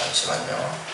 잠시만요.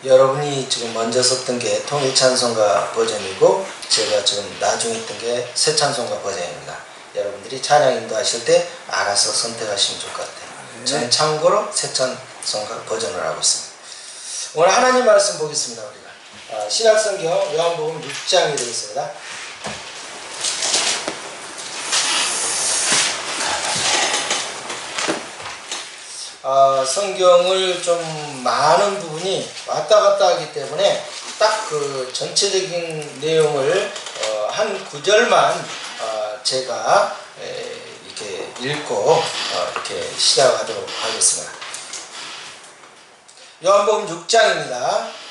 여러분이 지금 먼저 썼던 게 통일찬송가 버전이고 제가 지금 나중에 했던 게 새찬송가 버전입니다. 여러분들이 찬양 인도하실 때 알아서 선택하시면 좋을 것 같아요. 저는 참고로 새찬송가 버전을 하고 있습니다. 오늘 하나님 말씀 보겠습니다. 우리가 신약성경 요한복음 6장이 되겠습니다. 성경을 좀 많은 부분이 왔다 갔다 하기 때문에 딱 그 전체적인 내용을 한 구절만 제가 이렇게 읽고 이렇게 시작하도록 하겠습니다. 요한복음 6장입니다.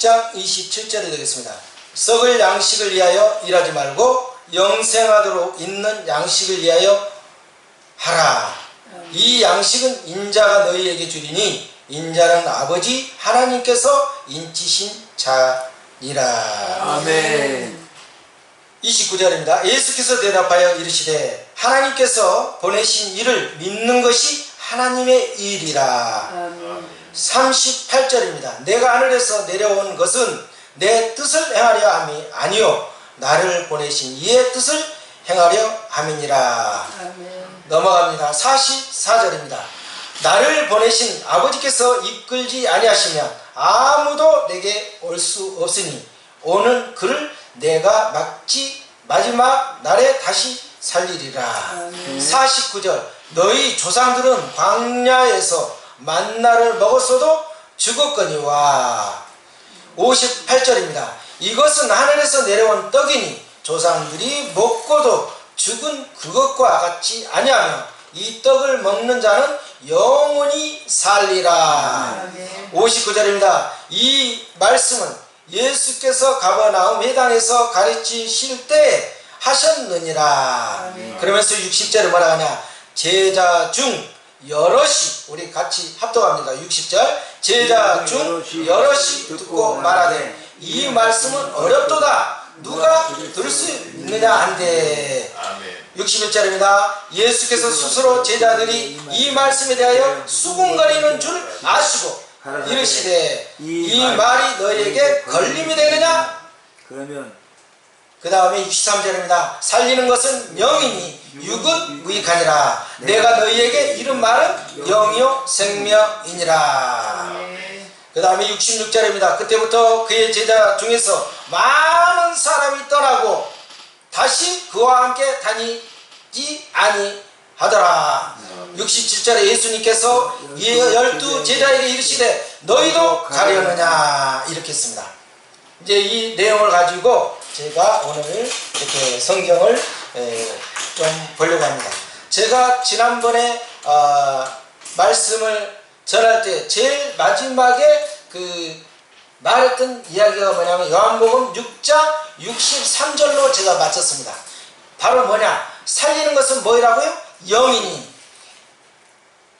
장 27절이 되겠습니다. 썩을 양식을 위하여 일하지 말고 영생하도록 있는 양식을 위하여 하라. 이 양식은 인자가 너희에게 주리니 인자는 아버지 하나님께서 인치신 자니라. 아멘. 29절입니다. 예수께서 대답하여 이르시되 하나님께서 보내신 이를 믿는 것이 하나님의 일이라. 아멘. 38절입니다. 내가 하늘에서 내려온 것은 내 뜻을 행하려 함이 아니요 나를 보내신 이의 뜻을 행하려 함이니라. 넘어갑니다. 44절입니다. 나를 보내신 아버지께서 이끌지 아니하시면 아무도 내게 올 수 없으니 오는 그를 내가 마지막 날에 다시 살리리라. 49절 너희 조상들은 광야에서 만나를 먹었어도 죽었거니와. 58절입니다. 이것은 하늘에서 내려온 떡이니 조상들이 먹고도 죽은 그것과 같이 아니하며 이 떡을 먹는 자는 영원히 살리라. 59절입니다. 이 말씀은 예수께서 가버나움 회당에서 가르치실 때 하셨느니라. 그러면서 60절에 뭐라 하냐, 제자 중 여럿이, 우리 같이 합독합니다. 60절 제자 중 여럿이 듣고 말하되 이 말씀은 어렵도다 누가 들을 수 있느냐 한데. 61절입니다. 예수께서 스스로 제자들이 이 말씀에 대하여 수군거리는 줄 아시고 이르시되 이 말이 너희에게 걸림이 되느냐. 그러면 그 다음에 63절입니다. 살리는 것은 영이니 육은 무익하니라. 내가 너희에게 이른 말은 영이요 생명이니라. 그 다음에 66절입니다. 그때부터 그의 제자 중에서 많은 사람이 떠나고 다시 그와 함께 다니지 아니하더라. 67절에 예수님께서 이 12 제자에게 이르시되 너희도 가려느냐 이렇게 했습니다. 이제 이 내용을 가지고 제가 오늘 이렇게 성경을 좀 보려고 합니다. 제가 지난번에 말씀을 전할 때 제일 마지막에 말했던 이야기가 뭐냐면 요한복음 6장 63절로 제가 마쳤습니다. 바로 뭐냐, 살리는 것은 뭐라고요? 영이니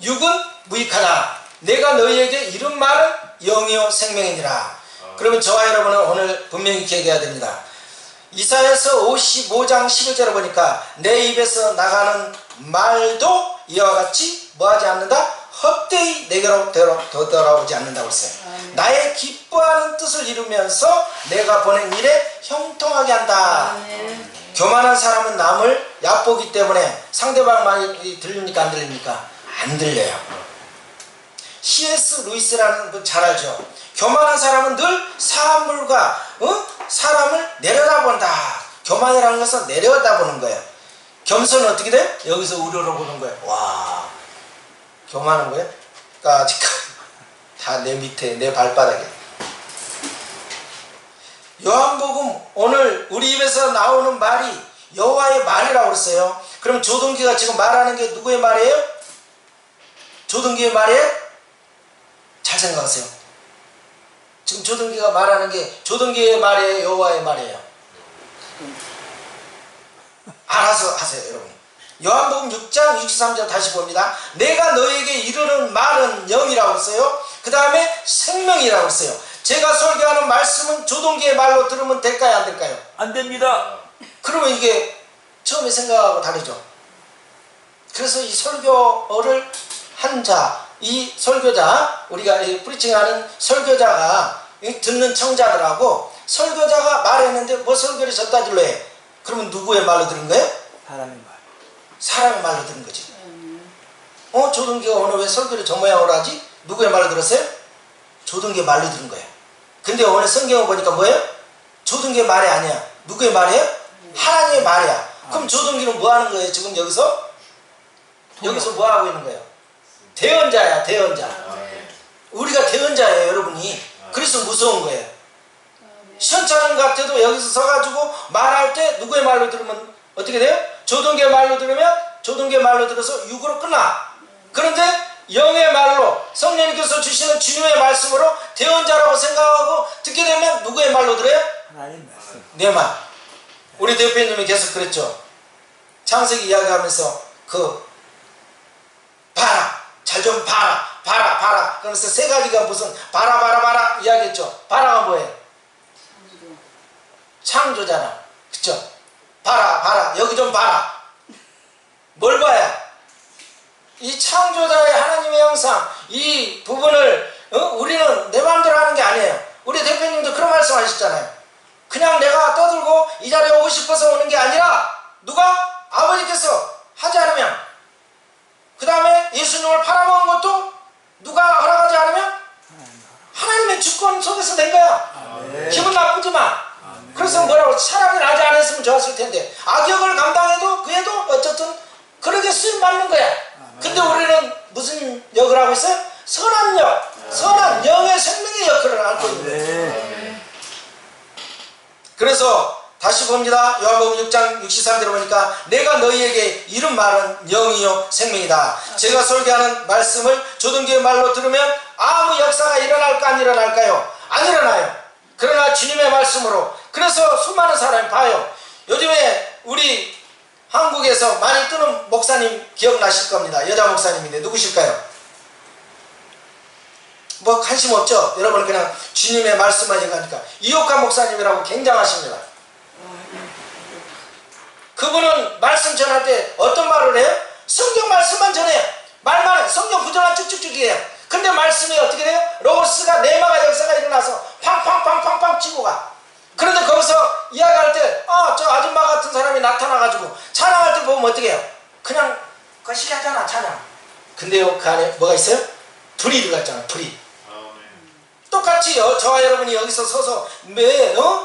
육은 무익하다. 내가 너희에게 이른 말은 영이요 생명이니라. 그러면 저와 여러분은 오늘 분명히 기억해야 됩니다. 이사야서 55장 11절을 보니까 내 입에서 나가는 말도 이와 같이 뭐하지 않는다? 헛되이 내게로 되돌아오지 않는다고 했어요. 나의 기뻐하는 뜻을 이루면서 내가 보낸 일에 형통하게 한다. 교만한 사람은 남을 얕보기 때문에 상대방 말이 들립니까 안 들립니까? 안 들려요. C.S. 루이스라는 분 잘 알죠? 교만한 사람은 늘 사물과 사람을 내려다본다. 교만이라는 것은 내려다보는 거예요. 겸손은 어떻게 돼? 여기서 우러러보는 거예요. 와, 교만한 거예요? 까짓까지 다 내 밑에 내 발바닥에. 요한복음 오늘 우리 입에서 나오는 말이 여호와의 말이라고 그랬어요. 그럼 조동기가 지금 말하는 게 누구의 말이에요? 조동기의 말이에요? 잘 생각하세요. 지금 조동기가 말하는 게 조동기의 말이에요, 여호와의 말이에요? 알아서 하세요, 여러분. 요한복음 6장 63절 다시 봅니다. 내가 너에게 이르는 말은 영이라고 했어요. 그 다음에 생명이라고 했어요. 제가 설교하는 말씀은 조동기의 말로 들으면 될까요, 안 될까요? 안 됩니다. 그러면 이게 처음에 생각하고 다르죠. 그래서 이 설교를 한 자, 이 설교자, 우리가 프리칭하는 설교자가 듣는 청자들하고 설교자가 말했는데 뭐 설교를 졌다 질러 해. 그러면 누구의 말로 들은 거예요? 사람의 말. 사람의 말로 들은 거지. 조동기가 오늘 왜 설교를 저 모양으로 하지? 누구의 말로 들었어요? 조동기의 말로 들은 거예요. 근데 오늘 성경을 보니까 뭐예요? 조동기의 말이 아니야. 누구의 말이에요? 하나님의 말이야. 그럼 조동기는 뭐 하는 거예요? 지금 여기서 뭐 하고 있는 거예요? 대언자야, 대언자. 우리가 대언자예요, 여러분이. 그래서 무서운 거예요. 시원찮은 것 같아도 여기서 서가지고 말할 때 누구의 말로 들으면 어떻게 돼요? 조동기의 말로 들으면 조동기의 말로 들어서 육으로 끝나. 그런데 영의 말로 성령님께서 주시는 주님의 말씀으로 대언자라고 생각하고 듣게 되면 누구의 말로 들어요? 하나님 말씀. 내 말. 우리 대표님이 계속 그랬죠. 창세기 이야기하면서 봐라, 잘 좀 봐라 그러면서 세 가지가 무슨 봐라 이야기했죠. 봐라가 뭐예요? 창조잖아. 그쵸? 봐라 여기 좀 봐라. 뭘 봐야? 이 창조자의 하나님의 형상, 이 부분을 우리는 내 마음대로 하는 게 아니에요. 우리 대표님도 그런 말씀 하셨잖아요. 그냥 내가 떠들고 이 자리에 오고 싶어서 오는 게 아니라 누가? 아버지께서 하지 않으면, 그 다음에 예수님을 팔아먹은 것도 누가 허락하지 않으면 하나님의 주권 속에서 된 거야. 기분 나쁘지만. 그래서 뭐라고, 차라리 나지 않았으면 좋았을 텐데 악역을 감당해도 그래도 어쨌든 그렇게 쓰임받는 거야. 근데 우리는 무슨 역을 하고 있어요? 선한 역, 선한 영의 생명의 역할을 하고 있는 거예요. 그래서 다시 봅니다. 요한복음 6장 63절을 보니까 내가 너희에게 이른 말은 영이요 생명이다. 제가 설교하는 말씀을 조등교의 말로 들으면 아무 역사가 일어날까 안 일어날까요? 안 일어나요. 그러나 주님의 말씀으로. 그래서 수많은 사람이 봐요. 요즘에 우리 한국에서 많이 뜨는 목사님 기억나실 겁니다. 여자 목사님인데 누구실까요? 뭐 관심 없죠? 여러분 그냥 주님의 말씀만 얘기하니까 이옥한 목사님이라고 굉장하십니다. 그분은 말씀 전할 때 어떤 말을 해요? 성경 말씀만 전해요. 말만 해. 성경 구절만 쭉쭉쭉이에요. 근데 말씀이 어떻게 돼요? 로고스가 내마가 역사가 일어나서 팡팡팡팡팡 치고 가. 그런데 거기서 이야기할 때 저 아줌마 같은 사람이 나타나가지고 찬양할 때 보면 어떻게 해요? 그냥 거시기하잖아 찬양. 근데요 그 안에 뭐가 있어요? 불이 들어갔잖아. 불이. 똑같이 저와 여러분이 여기서 서서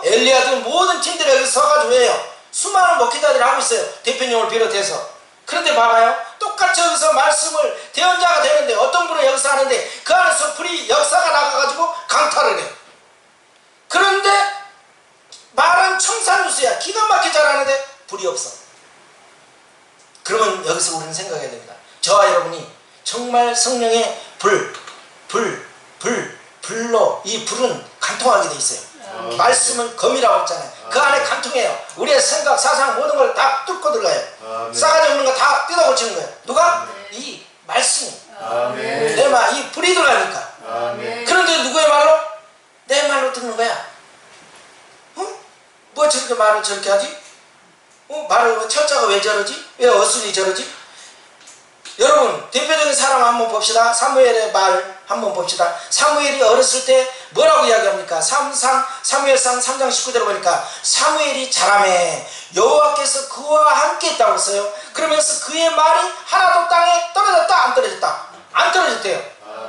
엘리야든 모든 팀들이 여기서 서가지고 해요. 수많은 목회자들이 하고 있어요. 대표님을 비롯해서. 그런데 봐봐요. 똑같이 여기서 말씀을 대언자가 되는데 어떤 분은 여기서 하는데 그 안에서 불이 역사가 나가가지고 강탈을 해요. 그런데 말은 청산유수야. 기가 막히게 잘하는데 불이 없어. 그러면 여기서 우리는 생각해야 됩니다. 저와 여러분이 정말 성령의 불로 이 불은 간통하게 돼 있어요. 말씀은 검이라고 했잖아요. 그 안에 간통해요. 우리의 생각, 사상 모든 걸 다 뚫고 들어가요. 싸가지 없는 거 다 뜯어고치는 거예요. 누가? 이 말씀이. 내 말, 이 불이 들어가니까. 그런데 누구의 말로? 내 말로 듣는 거야. 뭐 저렇게 말을 저렇게 하지? 말을 철자가 왜 저러지? 왜 어순이 저러지? 여러분 대표적인 사람 한번 봅시다. 사무엘의 말 한번 봅시다. 사무엘이 어렸을 때 뭐라고 이야기합니까? 사무엘상 3장 19절을 보니까 사무엘이 자라매 여호와께서 그와 함께 있다고 했어요. 그러면서 그의 말이 하나도 땅에 떨어졌다 안 떨어졌다? 안 떨어졌대요.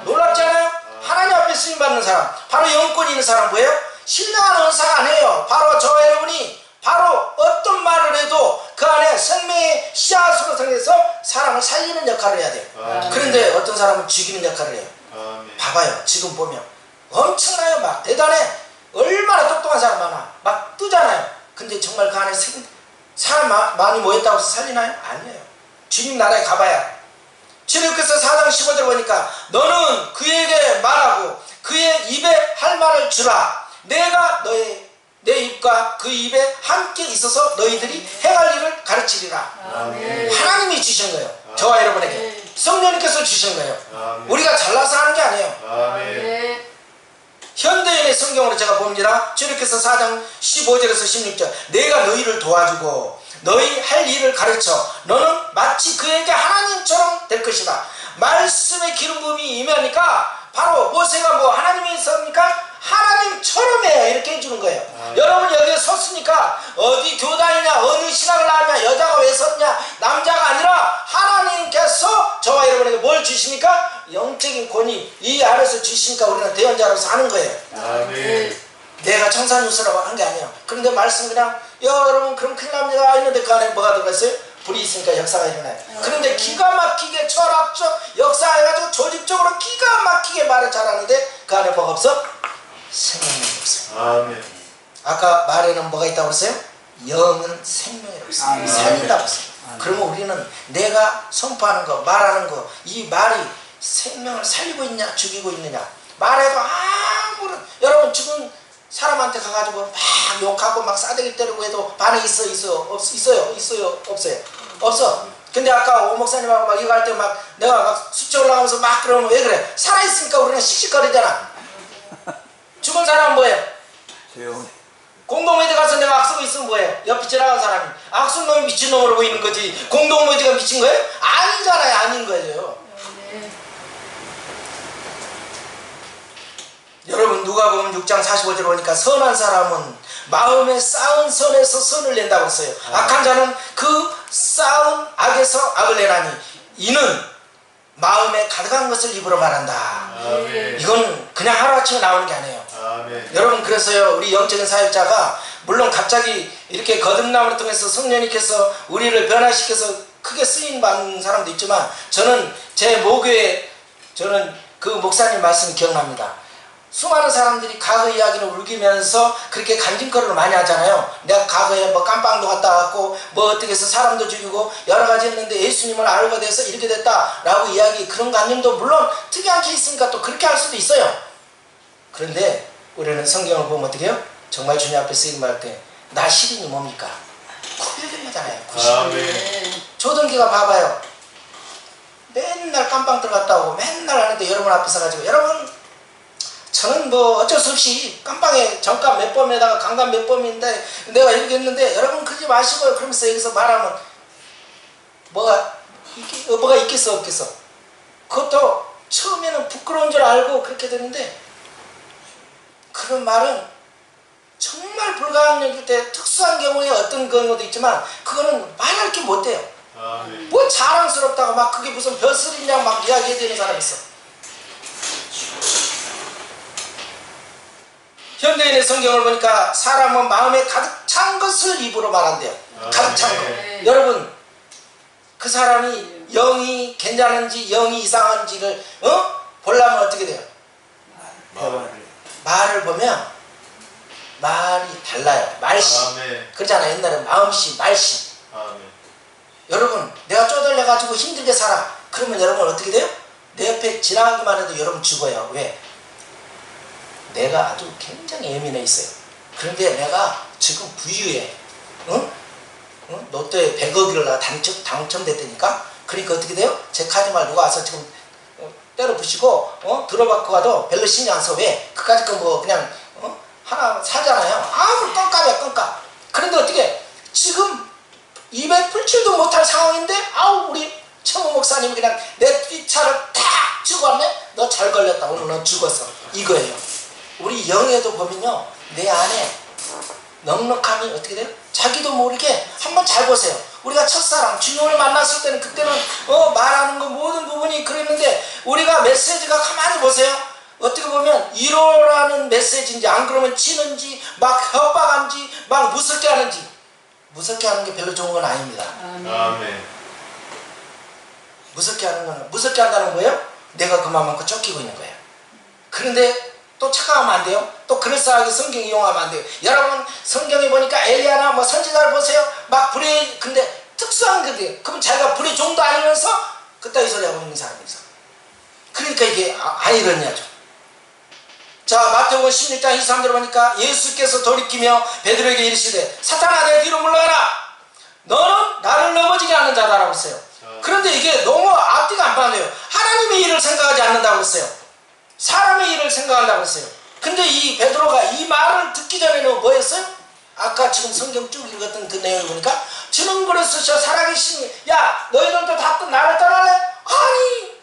놀랍지 않아요? 하나님 앞에 쓰임받는 사람, 바로 영권이 있는 사람 뭐예요? 신령한 은사가 아니에요. 바로 저와 여러분이 바로 어떤 말을 해도 그 안에 생명의 씨앗으로 생겨서 사람을 살리는 역할을 해야 돼요. 그런데 어떤 사람은 죽이는 역할을 해요. 봐봐요. 지금 보면 엄청나요. 막 대단해. 얼마나 똑똑한 사람 많아. 막 뜨잖아요. 근데 정말 그 안에 사람 많이 모였다고 해서 살리나요? 아니에요. 주님 나라에 가봐야. 주님께서 4장 15절 보니까 너는 그에게 말하고 그의 입에 할 말을 주라. 내가 내 입과 그 입에 함께 있어서 너희들이 행할 일을 가르치리라. 하나님이 주신 거예요. 저와 여러분에게 성령님께서 주신 거예요. 우리가 잘나서 하는 게 아니에요. 현대인의 성경으로 제가 봅니다. 주님께서 4장 15절에서 16절 내가 너희를 도와주고 너희 할 일을 가르쳐 너는 마치 그에게 하나님처럼 될 것이다. 말씀의 기름 부음이 임하니까 바로 모세가 뭐 하나님이 있습니까? 하나님처럼 해요. 이렇게 해주는 거예요. 여러분 여기에 섰으니까 어디 교단이냐 어느 신학을 나왔냐 여자가 왜 섰냐 남자가 아니라 하나님께서 저와 여러분에게 뭘 주십니까? 영적인 권위 이 안에서 주시니까 우리는 대언자로서 하는 거예요. 내가 청산유수라고 한 게 아니에요. 그런데 말씀 그냥 여러분 그럼 큰일 납니다 했는데 그 안에 뭐가 들어갔어요? 불이 있으니까 역사가 일어나요. 그런데 기가 막히게 철학적 역사해가지고 조직적으로 기가 막히게 말을 잘하는데 그 안에 뭐가 없어? 생명이 없어요. 아까 말에는 뭐가 있다고 했어요? 영은 생명이라고 했어요. 살린다고 했어요. 그러면 우리는 내가 선포하는 거 말하는 거 이 말이 생명을 살리고 있냐 죽이고 있느냐 말해도 아무런 여러분 죽은 사람한테 가가지고 막 욕하고 막 싸대기 때리고 해도 반응이 있어요? 없어요? 없어. 근데 아까 오 목사님하고 막 이거 할 때 막 내가 막 수치 올라가면서 막 그러면 왜 그래? 살아있으니까 우리는 씩씩거리잖아. 죽은 사람은 뭐예요? 조용히. 공동묘지 가서 내가 악수고 있으면 뭐예요? 옆에 지나간 사람이 악수놈이 미친놈으로 보이는 거지 공동묘지가 미친 거예요? 아니잖아요. 아닌 거예요. 여러분 누가복음 6장 45절 보니까 선한 사람은 마음에 쌓은 선에서 선을 낸다고 했어요. 악한 자는 그 쌓은 악에서 악을 내나니 이는 마음에 가득한 것을 입으로 말한다. 아멘. 이건 그냥 하루아침에 나오는 게 아니에요. 아멘. 여러분 그래서요 우리 영적인 사역자가 물론 갑자기 이렇게 거듭남을 통해서 성령님께서 우리를 변화시켜서 크게 쓰임 받는 사람도 있지만 저는 제 모교에 저는 그 목사님 말씀이 기억납니다. 수많은 사람들이 과거 이야기를 울기면서 그렇게 간증거리를 많이 하잖아요. 내가 과거에 뭐 깜빵도 갔다 왔고 뭐 어떻게 해서 사람도 죽이고 여러 가지 했는데 예수님을 알게 돼서 이렇게 됐다 라고 이야기, 그런 간증도 물론 특이한 케이스니까 또 그렇게 할 수도 있어요. 그런데 우리는 성경을 보면 어떻게 해요? 정말 주님 앞에 쓰임 받을 때 나 시린이 뭡니까? 90일이잖아요. 90일. 아멘. 조동기가 봐봐요. 맨날 깜빵 들어갔다 오고 맨날 하는데 여러분 앞에 서가지고 여러분 저는 뭐 어쩔 수 없이 깜빵에 정감 몇 범에다가 강간 몇 범인데 내가 이렇게 했는데 여러분 그러지 마시고요. 그러면서 여기서 말하면 뭐가 있겠어 없겠어. 그것도 처음에는 부끄러운 줄 알고 그렇게 되는데 그런 말은 정말 불가항력일 때 특수한 경우에 어떤 경우도 있지만 그거는 말할 게 못 돼요. 아멘. 뭐 자랑스럽다고 막 그게 무슨 벼슬이냐 막 이야기해야 되는 사람이 있어. 현대인의 성경을 보니까 사람은 마음에 가득 찬 것을 입으로 말한대요. 가득 찬 거. 아멘. 여러분 그 사람이 영이 괜찮은지 영이 이상한지를 보려면 어떻게 돼요? 말을 보면 말이 달라요. 말씨. 아멘. 그러잖아 옛날에 마음씨 말씨. 아멘. 여러분 내가 쪼들려가지고 힘들게 살아. 그러면 여러분 어떻게 돼요? 내 옆에 지나가기만 해도 여러분 죽어요. 왜? 내가 아주 굉장히 예민해 있어요. 그런데 내가 지금 부유해. 로또에 100억을 나 당첨됐다니까. 그러니까 어떻게 돼요? 제 카드말 누가 와서 지금 때려 부시고 들어받고 가도 별로 신경 안 써. 왜? 그까짓 거 뭐 그냥 하나 사잖아요. 아무 껌값이야 껌값. 그런데 어떻게 지금 입에 풀칠도 못할 상황인데 아우 우리 청우 목사님이 그냥 내 뒷차를 탁 치고 왔네. 너 잘 걸렸다. 오늘 너 죽었어. 이거예요. 우리 영에도 보면요 내 안에 넉넉함이 어떻게 돼요? 자기도 모르게 한번 잘 보세요. 우리가 첫사랑 주님을 만났을 때는 그때는 말하는 거 모든 부분이 그랬는데 우리가 메시지가 가만히 보세요. 어떻게 보면 1호라는 메시지인지 안 그러면 치는지 막 협박한지 막 무섭게 하는지. 무섭게 하는 게 별로 좋은 건 아닙니다. 아멘. 무섭게 하는 건 무섭게 한다는 거예요? 내가 그만큼 쫓기고 있는 거예요. 그런데 또 착각하면 안 돼요. 또 그럴싸하게 성경 이용하면 안 돼요. 여러분 성경에 보니까 엘리야나 뭐 선지자를 보세요. 막 불의 근데 특수한 거예요. 그럼 자기가 불의 종도 아니면서 그따위 소리 하고 있는 사람이 있어. 그러니까 이게 아이러니하죠. 자 마태복음 16장 23절 보니까 예수께서 돌이키며 베드로에게 이르시되 사탄아 내 뒤로 물러가라. 너는 나를 넘어지게 하는 자다라고 했어요. 그런데 이게 너무 앞뒤가 안 맞아요. 하나님의 일을 생각하지 않는다고 했어요. 사람의 일을 생각한다고 했어요. 근데 이 베드로가 이 말을 듣기 전에는 뭐였어요? 아까 지금 성경 쭉 읽었던 그 내용을 보니까 주는 그랬으셔 살아계신 야 너희들도 다 나를 떠날래? 아니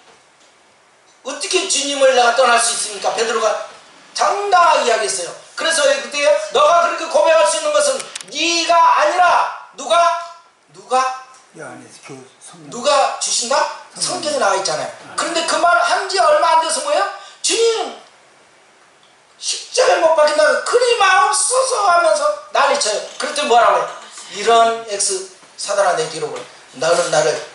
어떻게 주님을 내가 떠날 수 있습니까? 베드로가 당당하게 이야기했어요. 그래서 그때 너가 그렇게 고백할 수 있는 것은 네가 아니라 누가 주신다? 성경에 나와 있잖아요. 그런데 그 말 한 지 얼마 안 돼서 뭐예요? 주님 십자가에 못 박힌다고 그리 마옵소서 하면서 난리쳐요. 그랬더니 뭐라고 해요? 이런 사단아 내 뒤로 보내. 너는 나를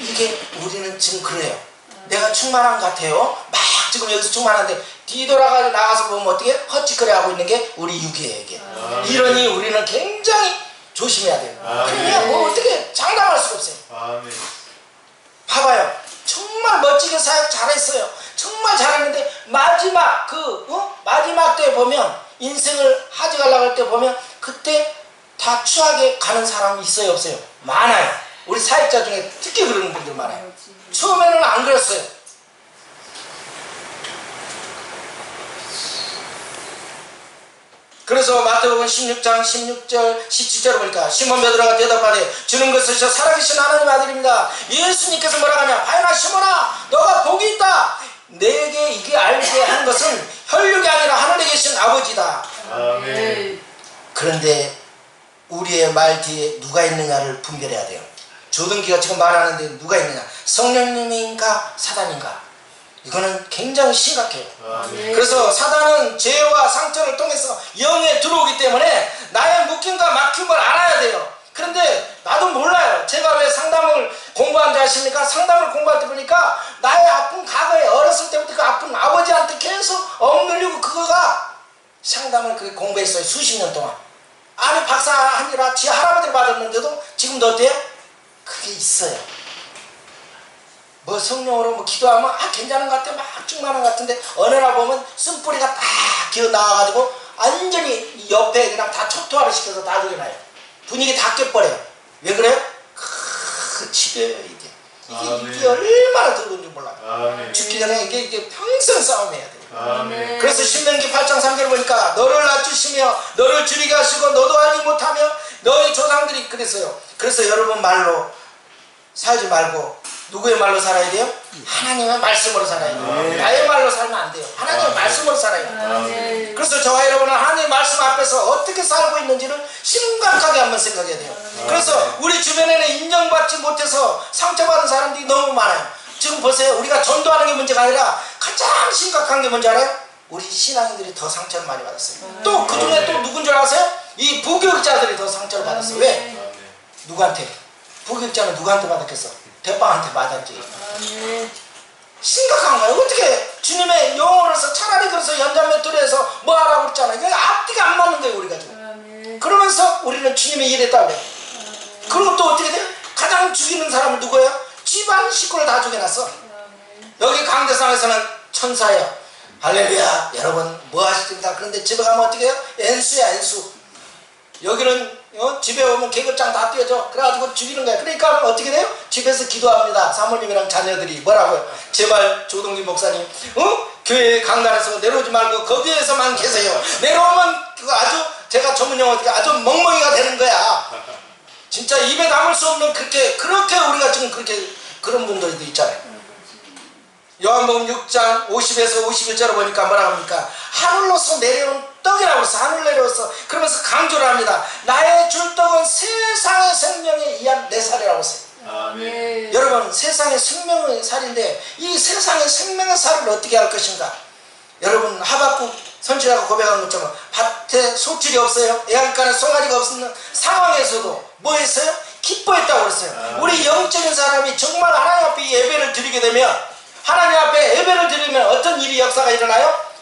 이게 우리는 지금 그래요. 내가 충만한 것 같아요. 막 지금 여기서 충만한데 뒤돌아가 나가서 보면 어떻게 헛짓거리 하고 있는 게 우리 육이에요. 이게. 이러니 우리는 굉장히 조심해야 돼요. 그냥 뭐 어떻게 장담할 수가 없어요. 아멘. 봐봐요. 정말 멋지게 사역 잘했어요. 정말 잘했는데 마지막 마지막 때 보면 인생을 하직하려고 할 때 보면 그때 다 추하게 가는 사람이 있어요 없어요? 많아요. 우리 사역자 중에 특히 그런 분들 많아요. 처음에는 안 그랬어요. 그래서 마태복음 16장 16절 17절 보니까 시몬 베드로가 대답하되 주는 것을 저 살아계신 하나님 아들입니다. 예수님께서 뭐라 하냐? 하여나 시몬아 너가 복이 있다. 내게 이게 알게 한 것은 혈육이 아니라 하늘에 계신 아버지다. 아멘. 그런데 우리의 말 뒤에 누가 있느냐를 분별해야 돼요. 조등기가 지금 말하는데 누가 있느냐, 성령님인가 사단인가. 이거는 굉장히 심각해요. 아멘. 그래서 사단은 죄와 상처를 통해서 영에 들어오기 때문에 나의 묶임과 막힘을 알아야 돼요. 그런데 나도 몰라요. 제가 왜 상담을 공부한 줄 아십니까? 상담을 공부할 때 보니까 나의 아픈 과거에 어렸을 때부터 그 아픈 아버지한테 계속 억눌리고 그거가 상담을 그렇게 공부했어요. 수십 년 동안. 아니 박사 아니라 지 할아버지를 받았는데도 지금도 어때요? 그게 있어요. 뭐 성령으로 뭐 기도하면 괜찮은 것 같아, 막 충만한 것 같은데 어느 날 보면 쓴뿌리가 딱 기어 나와가지고 완전히 옆에 그냥 다 초토화를 시켜서 다 일어나요. 분위기 다 깨버려요. 왜 그래요? 지겨요 이게. 이게 얼마나 더러운지 몰라요. 아멘. 죽기 전에 이게 평생 싸움해야 돼요. 아멘. 그래서 신명기 8장 3절 보니까 너를 낮추시며 너를 줄이게 하시고 너도 알지 못하며 너희 조상들이 그랬어요. 그래서 여러분 말로 살지 말고 누구의 말로 살아야 돼요? 하나님의 말씀으로 살아야 돼요. 나의 말로 살면 안 돼요. 하나님의 말씀으로 살아야 돼요. 그래서 저와 여러분은 하나님의 말씀 앞에서 어떻게 살고 있는지를 심각하게 한번 생각해야 돼요. 그래서 우리 주변에는 인정받지 못해서 상처받은 사람들이 너무 많아요. 지금 보세요. 우리가 전도하는 게 문제가 아니라 가장 심각한 게 뭔지 알아요? 우리 신앙인들이 더 상처를 많이 받았어요. 또 그 중에 또 누군 줄 아세요? 이 부교육자들이 더 상처를 받았어요. 왜? 누구한테? 부교육자는 누구한테 받았겠어? 대빵한테 받았지. 심각한 거예요. 어떻게 주님의 영으로서 차라리 그래서 연장맷돌에서 뭐 하라고 그랬잖아요. 그게 앞뒤가 안 맞는 거예요 우리가 지금. 그러면서 우리는 주님의 일에 따르요. 그리고 또 어떻게 돼요? 가장 죽이는 사람은 누구예요? 집안 식구를 다 죽여놨어. 여기 강대상에서는 천사예요. 할렐루야. 여러분 뭐 하십니까? 그런데 집에 가면 어떻게 해요? 엔수야 엔수. 여기는 집에 오면 개그장 다 띄워줘. 그래가지고 죽이는 거야. 그러니까 어떻게 돼요? 집에서 기도합니다. 사모님이랑 자녀들이 뭐라고요? 제발 조동기 목사님 교회 강단에서 내려오지 말고 거기에서만 계세요. 내려오면 그거 아주 제가 전문 용어 어떻게 아주 멍멍이가 되는 거야. 진짜 입에 담을 수 없는 그렇게 우리가 지금 그렇게 그런 분들도 있잖아요. 요한복음 6장 50에서 51절을 보니까 뭐라 합니까? 하늘로서 내려온 떡이라고 해서 하늘 내려왔어. 그러면서 강조를 합니다. 나의 줄 떡은 세상의 생명에 의한 내 살이라고 했어요. 아멘. 여러분 세상의 생명의 살인데 이 세상의 생명의 살을 어떻게 할 것인가? 여러분 하박국 선지자가 고백한 것처럼 밭에 소출이 없어요. 애양간에 송아지가 없는 상황에서도 뭐 했어요? 기뻐했다고 그랬어요. 우리 영적인 사람이 정말 하나님 앞에 예배를 드리게 되면 하나님 앞에 예배를 드리면 어떤 일이 역사가 일어나요?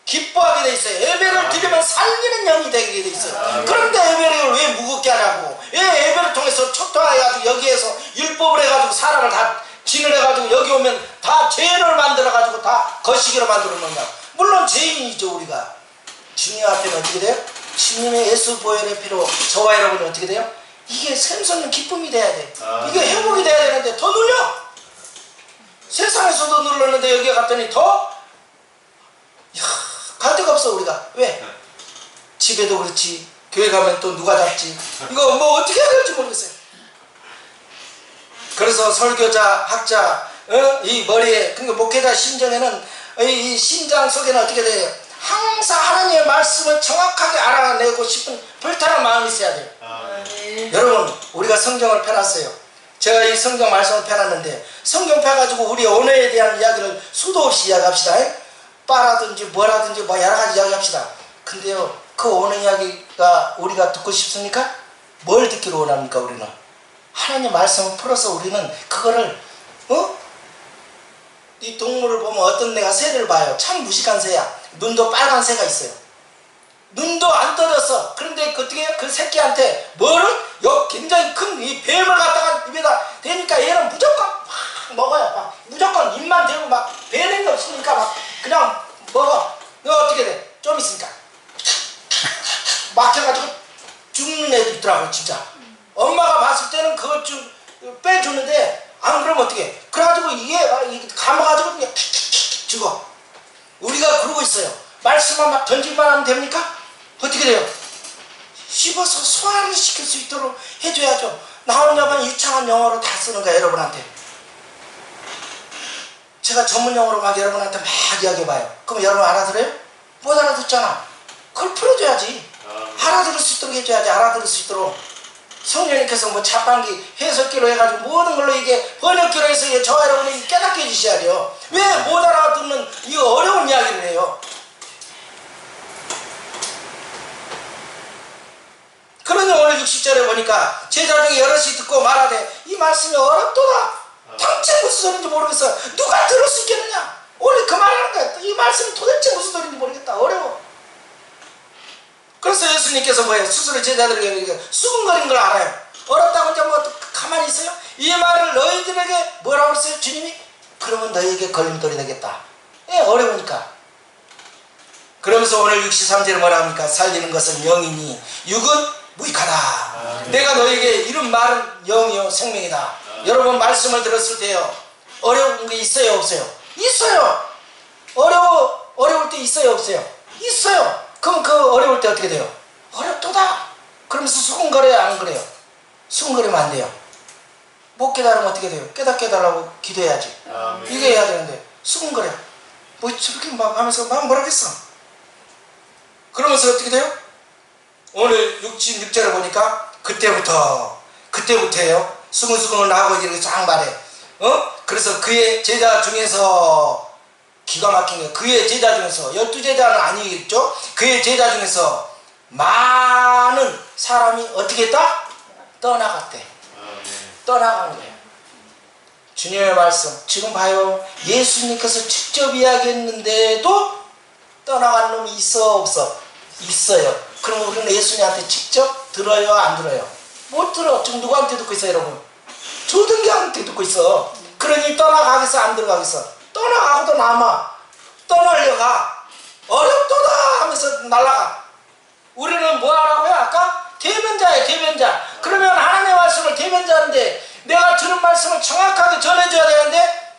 기뻐하게 돼 있어요. 예배를 드리면 살리는 영이 되게 돼 있어요. 그런데 예배를 왜 무겁게 하냐고. 왜 예배를 통해서 초토화해가지고 여기에서 율법을 해가지고 사람을 다 진을 해가지고 여기 오면 다 죄를 만들어가지고 다 거시기로 만들어 놓냐고. 물론 죄인이죠 우리가. 주님 앞에는 어떻게 돼요? 주님의 예수 보혈의 피로 저와 여러분은 어떻게 돼요? 이게 샘솟는 기쁨이 돼야 돼. 이게 회복이 돼야 되는데 더 눌려. 세상에서도 눌렀는데 여기에 갔더니 더 갈 데가 없어 우리가. 왜? 집에도 그렇지 교회 가면 또 누가 잡지. 이거 뭐 어떻게 해야 될지 모르겠어요. 그래서 설교자, 학자, 이 머리에 그러니까 목회자 심정에는 이 심장 속에는 어떻게 돼요? 항상 하나님의 말씀을 정확하게 알아내고 싶은 불타는 마음이 있어야 돼요. 여러분 우리가 성경을 펴놨어요. 제가 이 성경 말씀을 펴놨는데 성경 펴가지고 우리 언어에 대한 이야기를 수도 없이 이야기합시다. 빠라든지 뭐라든지 뭐 여러 가지 이야기합시다. 근데요 그 언어 이야기가 우리가 듣고 싶습니까? 뭘 듣기로 원합니까? 우리는 하나님 말씀을 풀어서 우리는 그거를 이 동물을 보면 어떤 애가 새를 봐요. 참 무식한 새야. 눈도 빨간 새가 있어요. 눈도 안 떠졌어. 그런데 어떻게 해요? 그 새끼한테 뭐를 굉장히 큰 이 뱀을 갖다가 입에다 대니까 얘는 무조건 막 먹어요. 막 무조건 입만 대고 막 배는 게 없으니까 막 그냥 먹어. 너 어떻게 돼? 좀 있으니까 막혀가지고 죽는 애도 있더라고 진짜. 엄마가 봤을 때는 그걸 좀 빼주는데 안 그러면 어떻게 해? 그래가지고 이게 감아가지고 그냥 죽어. 우리가 그러고 있어요. 말씀만 막 던질만 하면 됩니까? 어떻게 돼요? 씹어서 소화를 시킬 수 있도록 해줘야죠. 나 혼자만 유창한 영어로 다 쓰는 거야 여러분한테. 제가 전문 용어로 막 여러분한테 막 이야기해봐요. 그럼 여러분 알아들어요? 못 알아듣잖아. 그걸 풀어줘야지. 알아들을 수 있도록 해줘야지. 알아들을 수 있도록. 성령님께서 뭐 자판기 해석기로 해가지고 모든 걸로 이게 번역기로 해서 이게 저와 여러분이 깨닫게 해주셔야 돼요. 왜 못 알아듣는 이 어려운 이야기를 해요? 그러니 오늘 60절에 보니까 제자 중에 여럿이 듣고 말하되 이 말씀이 어렵도다. 당체 무슨 소리인지 모르겠어. 누가 들을 수 있겠느냐? 원래 그 말하는 거야. 이 말씀이 도대체 무슨 소리인지 모르겠다. 어려워. 그래서 예수님께서 뭐예요? 스스로 제자들에게 수근거린 걸 알아요. 어렵다고 이제 뭐 가만히 있어요? 이 말을 너희들에게 뭐라고 했어요? 주님이? 그러면 너희에게 걸림돌이 되겠다. 예, 어려우니까. 그러면서 오늘 63절에 뭐라 합니까? 살리는 것은 영이니 육은 무익하다. 내가 너희에게 이런 말은 영이요 생명이다. 여러분 말씀을 들었을 때요, 어려운 게 있어요 없어요? 있어요. 어려울 때 있어요 없어요? 있어요. 그럼 그 어려울 때 어떻게 돼요? 어렵도다. 그러면서 수근거려요 안 그래요? 수근거리면 안 돼요. 못 깨달으면 어떻게 돼요? 깨닫게 해달라고 기도해야지. 이게 해야 되는데 수근거려. 뭐 저렇게 막 하면서 막 뭐라겠어. 그러면서 어떻게 돼요? 오늘 66절을 보니까 그때부터예요. 수근수근을 하고 이렇게 쫙 말해. 그래서 그의 제자 중에서 기가 막힌 게 그의 제자 중에서 12제자는 아니겠죠? 그의 제자 중에서 많은 사람이 어떻게 했다? 떠나갔대. 떠나간 거예요. 주님의 말씀 지금 봐요. 예수님께서 직접 이야기했는데도 떠나간 놈이 있어 없어? 있어요. 그럼 우리는 예수님한테 직접 들어요 안 들어요? 못 들어. 지금 누구한테 듣고 있어요 여러분? 조등기한테 듣고 있어. 그러니 떠나가겠어 안 들어가겠어? 떠나가고도 남아. 떠나려가. 어렵도다 하면서 날아가. 우리는 뭐 하라고요? 아까? 대변자예요 대변자. 그러면 하나님의 말씀을 대변자인데 내가 들은 말씀을 정확하게 전해줘야 되는데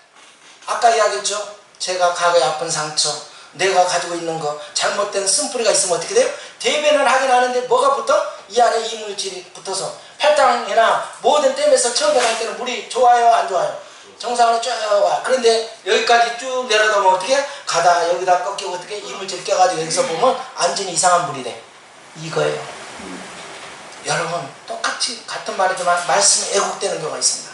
아까 이야기했죠? 제가 과거에 아픈 상처 내가 가지고 있는 거 잘못된 쓴뿌리가 있으면 어떻게 돼요? 대변을 하긴 하는데 뭐가 붙어? 이 안에 이물질이 붙어서 팔당이나 모든 댐에서 처음에 갈 때는 물이 좋아요 안 좋아요? 정상으로 쭉 와. 그런데 여기까지 쭉 내려다 보면 어떻게? 가다 여기다 꺾이고 어떻게 이물질 껴가지고 여기서 보면 완전히 이상한 물이 돼. 이거예요. 여러분 똑같이 같은 말이지만 말씀이 애국되는 경우가 있습니다.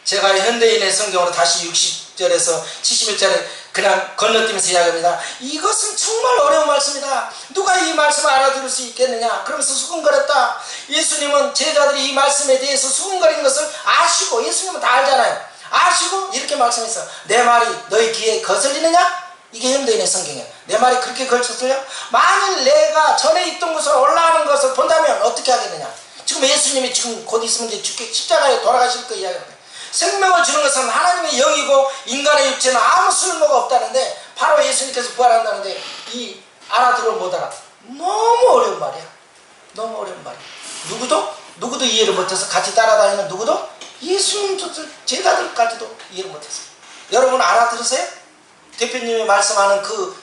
제가 현대인의 성경으로 다시 60절에서 71절에 그냥 건너뛰면서 이야기합니다. 이것은 정말 어려운 말씀이다. 누가 이 말씀을 알아들을 수 있겠느냐. 그러면서 수근거렸다. 예수님은 제자들이 이 말씀에 대해서 수근거린 것을 아시고 예수님은 다 알잖아요. 아시고 이렇게 말씀했어. 내 말이 너희 귀에 거슬리느냐? 이게 현대인의 성경이에요. 내 말이 그렇게 걸쳤어요? 만일 내가 전에 있던 곳으로 올라가는 것을 본다면 어떻게 하겠느냐. 지금 예수님이 지금 곧 있으면 이제 죽게 십자가에 돌아가실 거 이야기합니다. 생명을 주는 것은 하나님의 영이고 인간의 육체는 아무 쓸모가 없다는데 바로 예수님께서 부활한다는데 이 알아들어 못 알아. 너무 어려운 말이야. 너무 어려운 말이야. 누구도 이해를 못해서 같이 따라다니는 누구도 예수님 제자들까지도 이해를 못했어요. 여러분 알아들으세요? 대표님이 말씀하는 그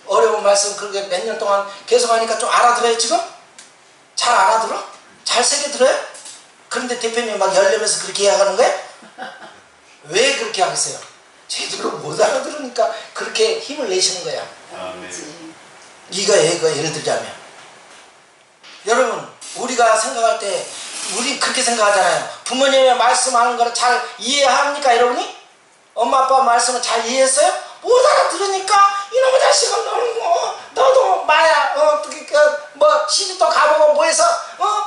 어려운 말씀 그렇게 몇 년 동안 계속 하니까 좀 알아들어요 지금? 잘 알아들어? 잘 새겨 들어요? 그런데 대표님이 막 열려면서 그렇게 이야기하는 거예요? 왜 그렇게 하겠어요? 제대로 못 알아들으니까 그렇게 힘을 내시는 거야. 이거 예를 들자면 여러분 우리가 생각할 때 우리 그렇게 생각하잖아요. 부모님의 말씀하는 거를 잘 이해합니까 여러분이? 엄마 아빠 말씀을 잘 이해했어요? 못 알아들으니까 이놈의 자식아 너도 마야 뭐 시집도 가보고 뭐 해서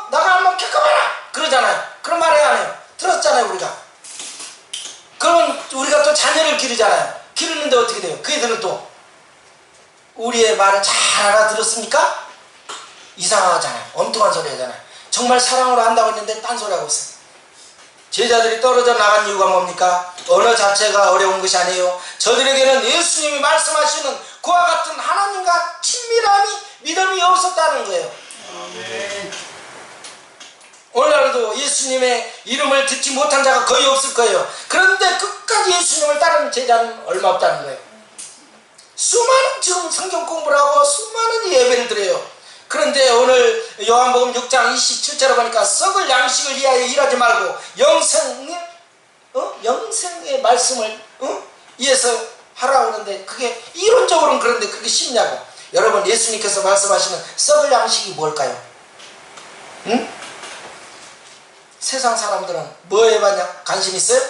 너가 한번 겪어봐라 그러잖아요. 그런 말 해야 안 해요? 들었잖아요 우리가. 그러면 우리가 또 자녀를 기르잖아요. 기르는데 어떻게 돼요? 그 애들은 또 우리의 말을 잘 알아들었습니까? 이상하잖아요. 엉뚱한 소리 하잖아요. 정말 사랑으로 한다고 했는데 딴소리 하고 있어요. 제자들이 떨어져 나간 이유가 뭡니까? 언어 자체가 어려운 것이 아니에요. 저들에게는 예수님이 말씀하시는 그와 같은 하나님과 친밀함이 믿음이 없었다는 거예요. 오늘날도 예수님의 이름을 듣지 못한 자가 거의 없을 거예요. 그런데 끝까지 예수님을 따르는 제자는 얼마 없다는 거예요. 수많은 지금 성경 공부를 하고 수많은 예배를 드려요. 그런데 오늘 요한복음 6장 27절에 보니까 썩을 양식을 위하여 일하지 말고 영생을 영생의 말씀을 위해서 하라고 하는데 그게 이론적으로는 그런데 그게 쉽냐고. 여러분 예수님께서 말씀하시는 썩을 양식이 뭘까요? 응? 세상 사람들은 뭐에 관심 있어요?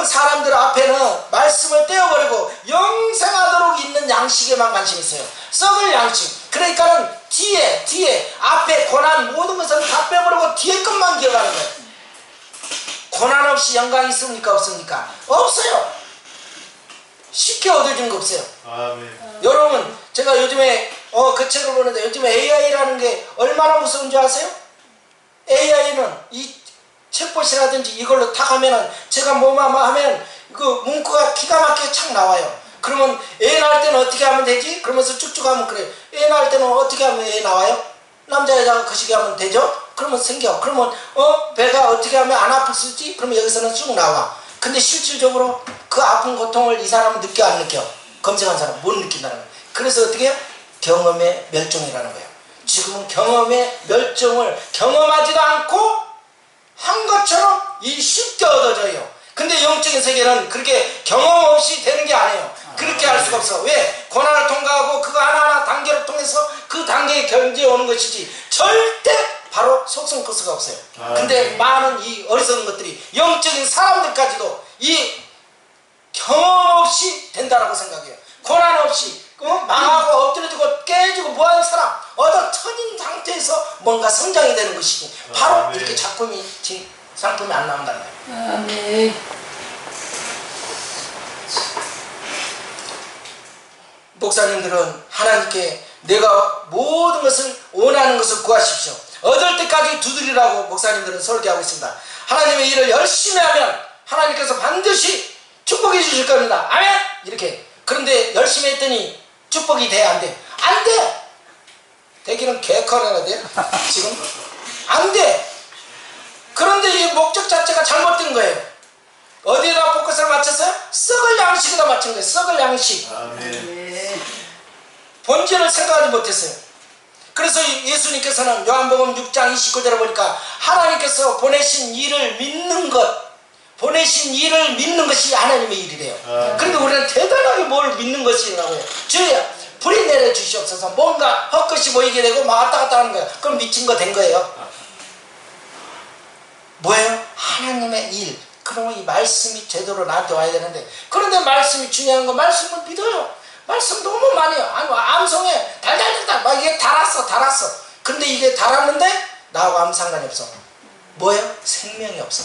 사람들 앞에는 말씀을 떼어버리고 영생하도록 있는 양식에만 관심 있어요. 썩을 양식. 그러니까는 뒤에 앞에 고난 모든 것은 다 빼버리고 뒤에 것만 기억하는 거예요. 고난 없이 영광이 있습니까? 없습니까? 없어요. 쉽게 얻어지는 거 없어요. 아멘. 여러분 제가 요즘에 그 책을 보는데 요즘에 AI라는 게 얼마나 무서운 줄 아세요? AI는 이 챗봇이라든지 이걸로 탁 하면은 제가 뭐만 하면 그 문구가 기가 막히게 착 나와요. 그러면 애 낳을 때는 어떻게 하면 되지? 그러면서 쭉쭉 하면 그래. 애 낳을 때는 어떻게 하면 애 나와요? 남자 여자가 거시기 하면 되죠? 그러면 생겨. 그러면 배가 어떻게 하면 안 아플 수 있지? 그러면 여기서는 쭉 나와. 근데 실질적으로 그 아픈 고통을 이 사람은 느껴 안 느껴? 검색한 사람은 못 느낀다는 거예요. 그래서 어떻게 해요? 경험의 멸종이라는 거예요. 지금은 경험의 멸종을 경험하지도 않고 한 것처럼 이 쉽게 얻어져요. 근데 영적인 세계는 그렇게 경험 없이 되는 게 아니에요. 그렇게 할 수가 없어. 왜? 고난을 통과하고 그거 하나하나 단계를 통해서 그 단계에 견제해 오는 것이지 절대 바로 속성코스가 없어요. 근데 많은 이 어리석은 것들이 영적인 사람들까지도 이 경험 없이 된다라고 생각해요. 고난 없이 망하고 엎드려지고 깨지고 뭐하는 사람 얻어 터진 상태에서 뭔가 성장이 되는 것이지 바로 이렇게 작품이 상품이 안 나온다는 거예요. 아멘. 목사님들은 하나님께 내가 모든 것을 원하는 것을 구하십시오. 얻을 때까지 두드리라고 목사님들은 설교하고 있습니다. 하나님의 일을 열심히 하면 하나님께서 반드시 축복해 주실 겁니다. 아멘! 이렇게. 그런데 열심히 했더니 축복이 돼? 안 돼? 안 돼! 되기는 개커려야 돼. 지금? 안 돼! 그런데 이 목적 자체가 잘못된 거예요. 어디에다 포커스를 맞췄어요? 썩을 양식에다 맞춘 거예요. 썩을 양식. 아멘. 본질을 생각하지 못했어요. 그래서 예수님께서는 요한복음 6장 29절에 보니까 하나님께서 보내신 일을 믿는 것, 보내신 일을 믿는 것이 하나님의 일이래요. 그런데 우리는 대단하게 뭘 믿는 것이라고 해요. 주여 불이 내려 주시옵소서. 뭔가 헛것이 보이게 되고 막 왔다 갔다 하는 거예요. 그럼 미친 거 된 거예요. 뭐예요? 하나님의 일. 그러면 이 말씀이 제대로 나한테 와야 되는데, 그런데 말씀이 중요한 거 말씀을 믿어요. 말씀 너무 많이 해요. 암송에 달달달달 막 이게 달았어. 근데 이게 달았는데 나하고 아무 상관이 없어. 뭐예요? 생명이 없어.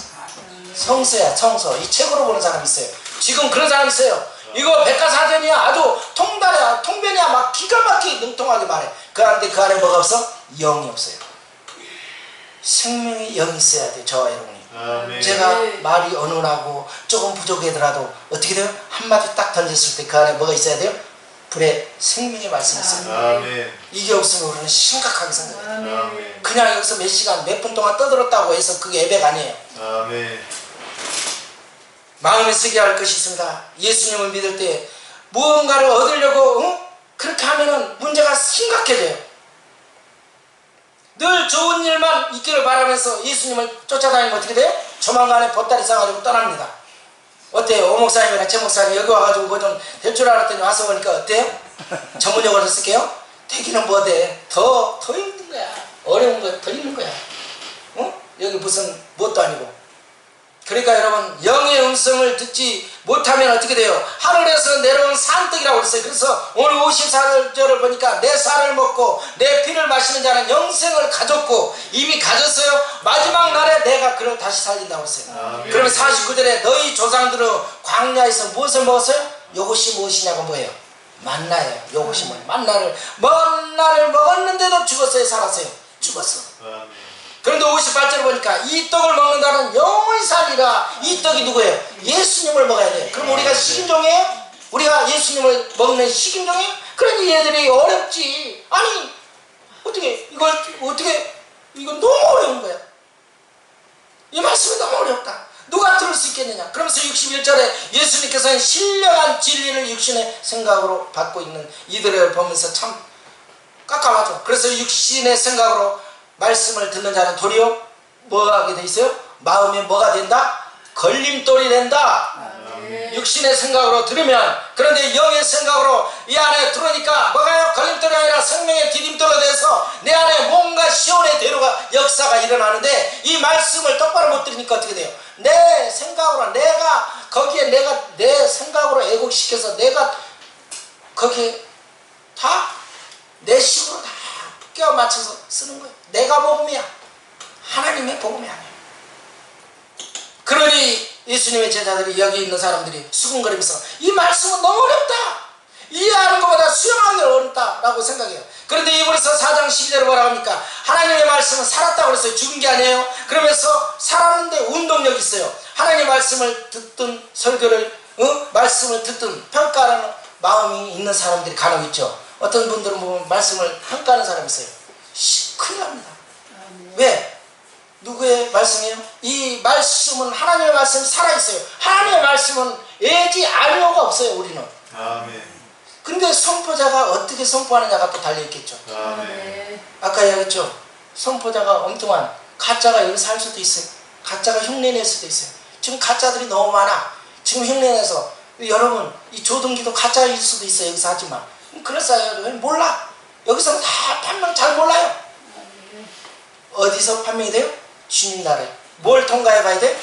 성서야 성서. 이 책으로 보는 사람 있어요. 지금 그런 사람 있어요. 이거 백과사전이야. 아주 통달이야. 통변이야. 막 기가 막히게 능통하게 말해. 그런데 그 안에 뭐가 없어? 영이 없어요. 생명의 영이 있어야 돼. 저와 여러분이. 아멘. 제가 말이 어눌하고 조금 부족하더라도 어떻게 돼요? 한마디 딱 던졌을 때 그 안에 뭐가 있어야 돼요? 불에 생명의 말씀이 있어요. 아멘. 이게 없으면 우리는 심각하게 생각해요. 아멘. 그냥 여기서 몇 시간 몇 분 동안 떠들었다고 해서 그게 예배가 아니에요. 아멘. 마음에 쓰게 할 것이 있습니다. 예수님을 믿을 때 무언가를 얻으려고 그렇게 하면은 문제가 심각해져요. 늘 좋은 일만 있기를 바라면서 예수님을 쫓아다니면 어떻게 돼요? 조만간에 보따리 싸가지고 떠납니다. 어때요? 오 목사님이랑 최 목사님 여기 와가지고 뭐 좀 될 줄 알았더니 와서 보니까 어때요? 전문용어로 쓸게요. 되기는 뭐돼? 더 힘든 거야. 어려운 거 더 힘든 거야. 여기 무슨 뭣도 아니고. 그러니까 여러분 영의 음성을 듣지 못하면 어떻게 돼요? 하늘에서 내려온 산떡이라고 그랬어요. 그래서 오늘 54절을 보니까 내 살을 먹고 내 피를 마시는 자는 영생을 가졌고 이미 가졌어요. 마지막 날에 내가 그를 다시 살린다고 했어요. 그러면 49절에 너희 조상들은 광야에서 무엇을 먹었어요? 이것이 무엇이냐고 뭐예요? 만나예요. 이것이 뭐예요? 만나를 먹었는데도 죽었어요? 살았어요? 죽었어. 아멘. 그런데 58절을 보니까 이 떡을 먹는다는 영원히 살리라. 이 떡이 누구예요? 예수님을 먹어야 돼요. 그럼 우리가 식인종이에요? 우리가 예수님을 먹는 식인종이에요? 그러니 얘들이 어렵지. 아니 어떻게 이건 너무 어려운 거야. 이 말씀이 너무 어렵다. 누가 들을 수 있겠느냐. 그러면서 61절에 예수님께서는 신령한 진리를 육신의 생각으로 받고 있는 이들을 보면서 참 깝깝하죠. 그래서 육신의 생각으로 말씀을 듣는 자는 도리어 뭐 하게 돼 있어요? 마음에 뭐가 된다? 걸림돌이 된다. 아멘. 육신의 생각으로 들으면, 그런데 영의 생각으로 이 안에 들어오니까 뭐가요? 걸림돌이 아니라 생명의 디딤돌로 돼서 내 안에 뭔가 시온의 대로가 역사가 일어나는데, 이 말씀을 똑바로 못 들으니까 어떻게 돼요? 내 생각으로, 내가 거기에 내 생각으로 애국시켜서 내가 거기에 다 내 식으로 다 껴 맞춰서 쓰는 거예요. 내가 복음이야. 하나님의 복음이 아니에요. 그러니 예수님의 제자들이, 여기 있는 사람들이 수근거리면서 이 말씀은 너무 어렵다, 이해하는 것보다 수용하기 어렵다 라고 생각해요. 그런데 이번에서 4장 12절에 뭐라고 합니까? 하나님의 말씀은 살았다고 그랬어요. 죽은 게 아니에요. 그러면서 살았는데 운동력이 있어요. 하나님의 말씀을 듣든 설교를 말씀을 듣든 평가하는 마음이 있는 사람들이 간혹 있죠. 어떤 분들은 보면 말씀을 평가하는 사람이 있어요. 큰일 납니다. 왜? 누구의 말씀이에요? 이 말씀은, 하나님의 말씀이 살아있어요. 하나님의 말씀은 애지 아니오가 없어요. 우리는. 아멘. 근데 선포자가 어떻게 선포하느냐가 또 달려있겠죠. 아멘. 아까 이야기했죠. 선포자가 엉뚱한 가짜가 여기 살 수도 있어요. 가짜가 흉내낼 수도 있어요. 지금 가짜들이 너무 많아. 지금 흉내내서, 여러분 이 조등기도 가짜일 수도 있어요. 여기서 하지만 그럴싸요. 몰라. 여기서는 다 판명 잘 몰라요. 어디서 판명이 돼요? 주님 나라에. 뭘 통과해 봐야 돼?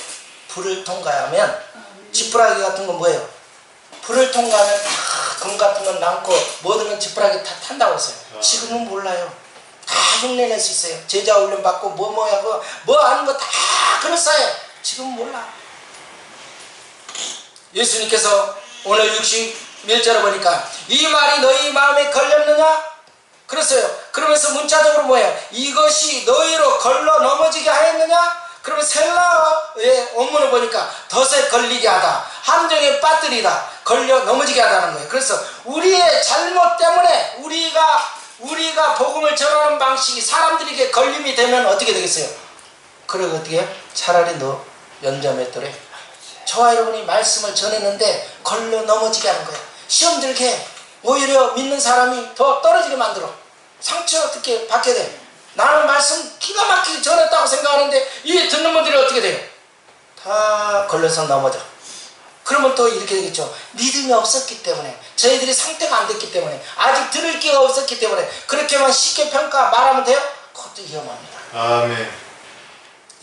불을 통과하면, 지푸라기 같은 건 뭐예요? 불을 통과하면 다 금 같은 건 남고 모든 건 지푸라기 다 탄다고 했어요. 지금은 몰라요. 다 흉내낼 수 있어요. 제자 훈련 받고 뭐하고 뭐 하는 거 다 그럴싸해. 지금 몰라. 예수님께서 오늘 61절에 보니까 이 말이 너희 마음에 걸렸느냐? 그랬어요. 그러면서 문자적으로 뭐예요? 이것이 너희로 걸러 넘어지게 하였느냐? 그러면 셀라의 원문을 보니까 덫에 걸리게 하다, 함정에 빠뜨리다, 걸려 넘어지게 하다는 거예요. 그래서 우리의 잘못 때문에 우리가 복음을 전하는 방식이 사람들에게 걸림이 되면 어떻게 되겠어요? 그리고 어떻게 해요? 차라리 너 연자맷돌에 저와 여러분이 말씀을 전했는데 걸려 넘어지게 하는 거예요. 시험 들게, 오히려 믿는 사람이 더 떨어지게 만들어. 상처 어떻게 받게 돼. 나는 말씀 기가 막히게 전했다고 생각하는데 이 듣는 분들이 어떻게 돼요? 다 걸려서 넘어져. 그러면 또 이렇게 되겠죠. 믿음이 없었기 때문에, 저희들이 상태가 안 됐기 때문에, 아직 들을 기가 없었기 때문에 그렇게만 쉽게 평가 말하면 돼요? 그것도 위험합니다. 아멘.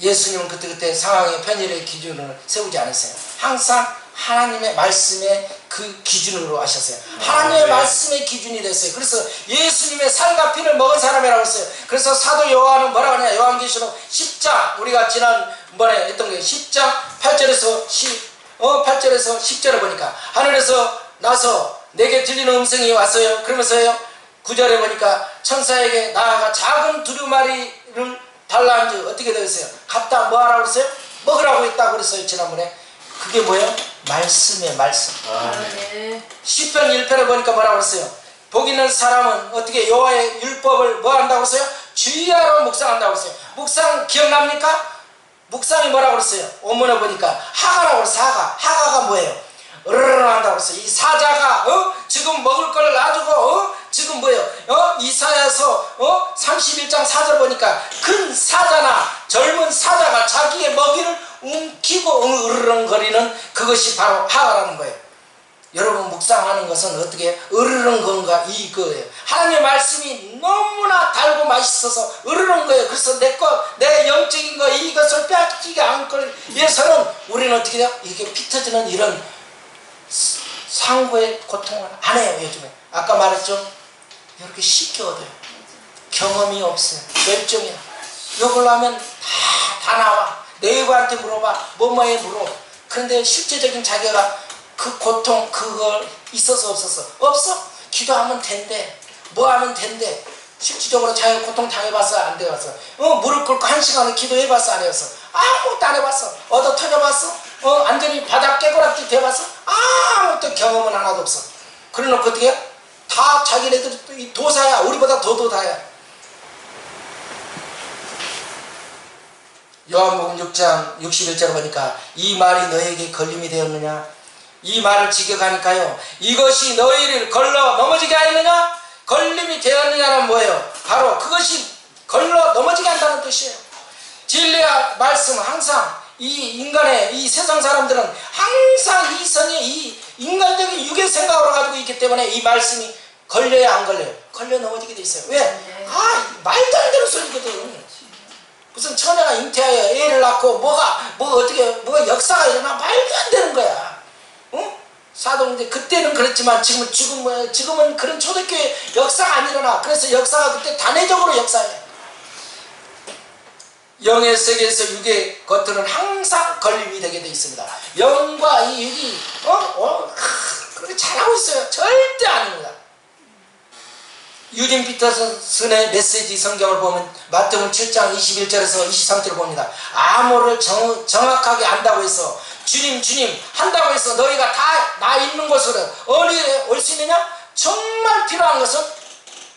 예수님은 그때 상황의 편의의 기준을 세우지 않았어요. 항상 하나님의 말씀의 그 기준으로 하셨어요. 하나님의 말씀의 기준이 됐어요. 그래서 예수님의 살과 피를 먹은 사람이라고 했어요. 그래서 사도 요한은 뭐라고 하냐? 요한계시록 10장, 우리가 지난번에 했던 게 10장 8절에서 10절에 보니까 하늘에서 나서 내게 들리는 음성이 왔어요. 그러면서요 9절에 보니까 천사에게 나아가 작은 두루마리를 달라앉아 어떻게 되었어요? 갖다 뭐 하라고 그랬어요? 먹으라고 했다고 그랬어요. 지난번에. 그게 뭐예요? 말씀이에요. 말씀. 아멘. 시편 1편에 보니까 뭐라고 그랬어요? 복 있는 사람은 어떻게 여호와의 율법을 뭐 한다고 그랬어요? 주의하러 묵상한다고 그랬어요. 묵상 기억납니까? 묵상이 뭐라고 그랬어요? 원문에 보니까 하가라고 그랬어요. 하가가 뭐예요? 으르르 한다고 그랬어요. 이 사자가 지금 먹을 걸 놔두고 지금 뭐예요? 이사야서 31장 4절 보니까 큰 사자나 젊은 사자가 자기의 먹이를 움키고 으르렁거리는 그것이 바로 하가라는 거예요. 여러분 묵상하는 것은 어떻게 으르렁건가 이거예요. 하나님의 말씀이 너무나 달고 맛있어서 으르렁 거예요. 그래서 내 영적인 거 이것을 빼앗기게 않기 위해서는 우리는 어떻게 돼요? 이게 피 터지는 이런 상고의 고통을 안 해요. 요즘에 아까 말했죠? 이렇게 쉽게 얻어요. 경험이 없어요. 멸종이야. 이걸로 하면 다 나와. 네이버한테 물어봐. 뭐뭐에 물어. 그런데 실제적인 자기가 그 고통 그걸 있어서 없어? 기도하면 된대. 뭐 하면 된대. 실질적으로 자기가 고통 당해봤어? 안 돼봤어? 무릎 꿇고 1시간을 기도해봤어? 안 해봤어? 아무것도 안 해봤어. 얻어 터져봤어? 완전히 바닥 깨고락지 돼봤어? 아무것도 경험은 하나도 없어. 그래 놓고 어떻게 해? 다 자기네들 도사야. 우리보다 더 도사야. 요한복음 6장 61절에 보니까 이 말이 너에게 걸림이 되었느냐? 이 말을 직역하니까요. 이것이 너희를 걸러 넘어지게 하였느냐? 걸림이 되었느냐는 뭐예요? 바로 그것이 걸러 넘어지게 한다는 뜻이에요. 진리의 말씀은 항상 이 인간의 이 세상 사람들은 항상 이성의 이 인간적인 육의 생각으로 가지고 있기 때문에 이 말씀이 걸려야 안 걸려요? 걸려 넘어지게 돼 있어요. 왜? 말도 안 되는 소리거든. 무슨 처녀가 잉태하여 애를 낳고 뭐가 역사가 일어나 말도 안 되는 거야. 사도인데 그때는 그랬지만 지금은 그런 초대교회 역사가 안 일어나. 그래서 역사가 그때 단회적으로 역사해. 영의 세계에서 육의 것들은 항상 걸림이 되게 돼 있습니다. 영과 이 육이 그렇게 잘하고 있어요. 절대 아닙니다. 유진 피터슨의 메시지 성경을 보면 마태복음 7장 21절에서 23절을 봅니다. 아무를 정확하게 안다고 해서 주님 한다고 해서 너희가 다 나 있는 곳으로 어디에 올 수 있느냐? 정말 필요한 것은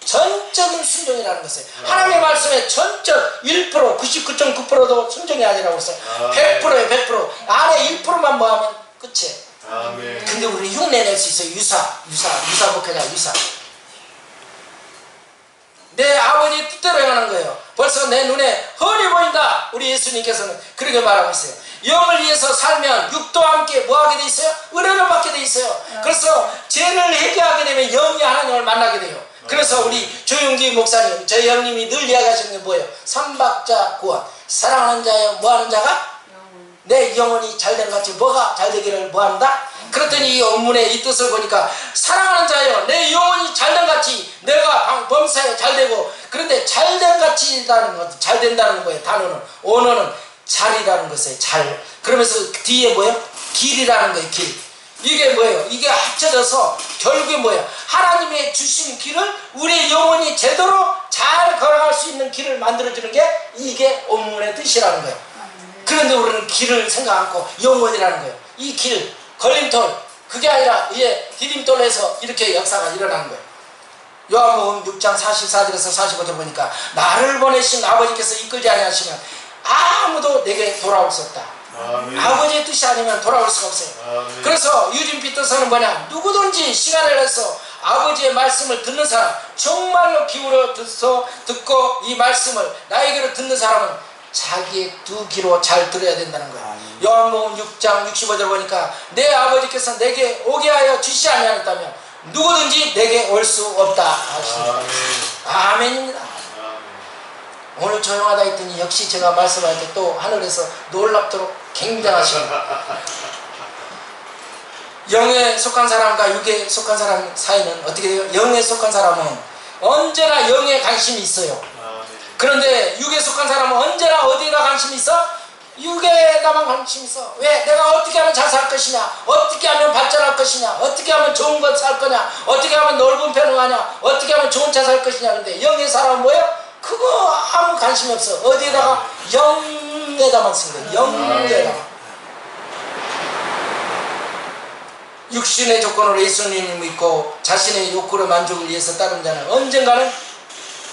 전적인 순종이라는 것이에요. 하나님의 말씀에 전적 1%, 99.9%도 순종이 아니라고 했어요. 100%에 100%. 안에 1%만 뭐하면 끝이에요. 아멘. 근데 우리 흉내 낼 수 있어요. 유사 목회자 유사. 내 아버지의 뜻대로 행하는 거예요. 벌써 내 눈에 훤히 보인다. 우리 예수님께서는 그렇게 말하고 있어요. 영을 위해서 살면 육도 함께 뭐하게 돼 있어요? 은혜를 받게 돼 있어요. 그래서 죄를 회개하게 되면 영이 하나님을 만나게 돼요. 그래서 우리 조용기 목사님, 저희 형님이 늘 이야기하시는 게 뭐예요? 삼박자 구원. 사랑하는 자여 뭐하는 자가? 내 영혼이 잘된 같이 뭐가 잘되기를 뭐한다? 그랬더니 이 원문의 이 뜻을 보니까 사랑하는 자여 내 영혼이 잘된 같이 내가 범사에 잘되고, 그런데 잘된 같이라는 것, 잘된다는 거예요. 단어는 언어는 잘이라는 것이에요. 잘. 그러면서 뒤에 뭐예요? 길이라는 거예요. 길. 이게 뭐예요? 이게 합쳐져서 결국에 뭐예요? 하나님의 주신 길을 우리 영혼이 제대로 잘 걸어갈 수 있는 길을 만들어주는 게 이게 원문의 뜻이라는 거예요. 그런데 우리는 길을 생각 않고 영혼이라는 거예요. 이 길, 걸림돌, 그게 아니라 이제 디딤돌에서 이렇게 역사가 일어나는 거예요. 요한복음 6장 44절에서 45절 보니까 나를 보내신 아버지께서 이끌지 아니하시면 아무도 내게 돌아올 수 없다. 아멘. 아버지의 뜻이 아니면 돌아올 수가 없어요. 아멘. 그래서 유진 피터슨은 뭐냐? 누구든지 시간을 내서 아버지의 말씀을 듣는 사람, 정말로 기울여 듣고 이 말씀을 나에게로 듣는 사람은 자기의 두 귀로 잘 들어야 된다는 거예요. 요한복음 6장 65절 보니까 내 아버지께서 내게 오게 하여 주시 아니하였다면 누구든지 내게 올 수 없다 하십니다. 아멘입니다. 오늘 조용하다 했더니 역시 제가 말씀할 때 또 하늘에서 놀랍도록 굉장하십니다. 영에 속한 사람과 육에 속한 사람 사이는 어떻게 돼요? 영에 속한 사람은 언제나 영에 관심이 있어요. 그런데 육에 속한 사람은 언제나 어디에다 관심이 있어? 육에다만 관심이 있어. 왜? 내가 어떻게 하면 잘 살 것이냐? 어떻게 하면 발전할 것이냐? 어떻게 하면 좋은 것 살 거냐? 어떻게 하면 넓은 편을 가냐? 어떻게 하면 좋은 차 살 것이냐? 근데 영의 사람은 뭐예요? 그거 아무 관심이 없어. 어디에다가? 영에다만 쓴 거예요. 영에다가. 육신의 조건으로 예수님을 믿고 자신의 욕구를 만족을 위해서 따른 자는 언젠가는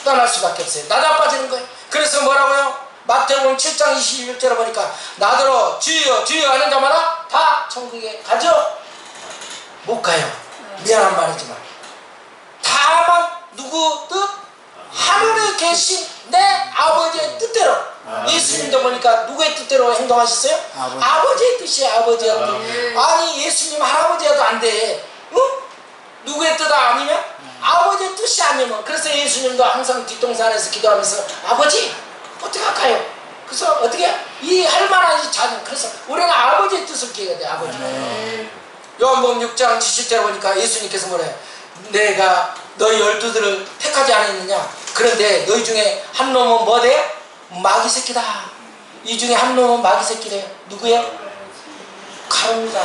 떠날 수밖에 없어요. 나다빠지는 거예요. 그래서 뭐라고요? 마태복음 7장 21절에 보니까 나더러 주여 주여 하는 자마다 다 천국에 가죠? 못 가요. 미안한 말이지만 다만 누구 뜻? 하늘에 계신 내 아버지의 뜻대로. 예수님도 보니까 누구의 뜻대로 행동하셨어요? 아버지의 뜻이에요. 아버지의 뜻. 아니 예수님 할아버지여도 안 돼. 응? 누구의 뜻 아니면? 아버지의 뜻이 아니면. 그래서 예수님도 항상 뒷동산에서 기도하면서 아버지 어떻게 할까요? 그래서 어떻게 이 할만한 이 자녀. 그래서 우리는 아버지의 뜻을 기해야 돼. 아버지. 요한복음 6장 70절 보니까 예수님께서 뭐래요? 내가 너희 12들을 택하지 않았느냐? 그런데 너희 중에 한 놈은 뭐 돼요? 마귀 새끼다. 이 중에 한 놈은 마귀 새끼래요. 누구예요? 가룟유다.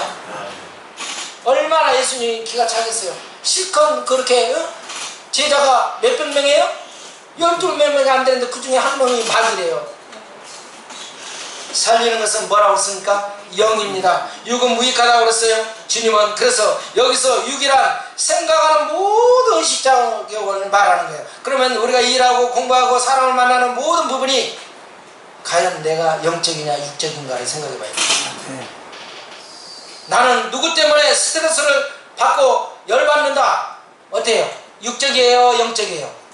얼마나 예수님이 기가 차겠어요. 실컷 그렇게 제자가 몇백 명이에요? 12명이 안 되는데 그 중에 한 놈이 마귀래요. 살리는 것은 뭐라고 했습니까? 영입니다. 육은 무익하다고 그랬어요. 주님은 그래서 여기서 육이란 생각하는 모든 의식적을 말하는 거예요. 그러면 우리가 일하고 공부하고 사람을 만나는 모든 부분이 과연 내가 영적이냐 육적인가를 생각해 봐야 돼요. 나는 누구 때문에 스트레스를 받고 열받는다. 어때요? 육적이에요? 영적이에요?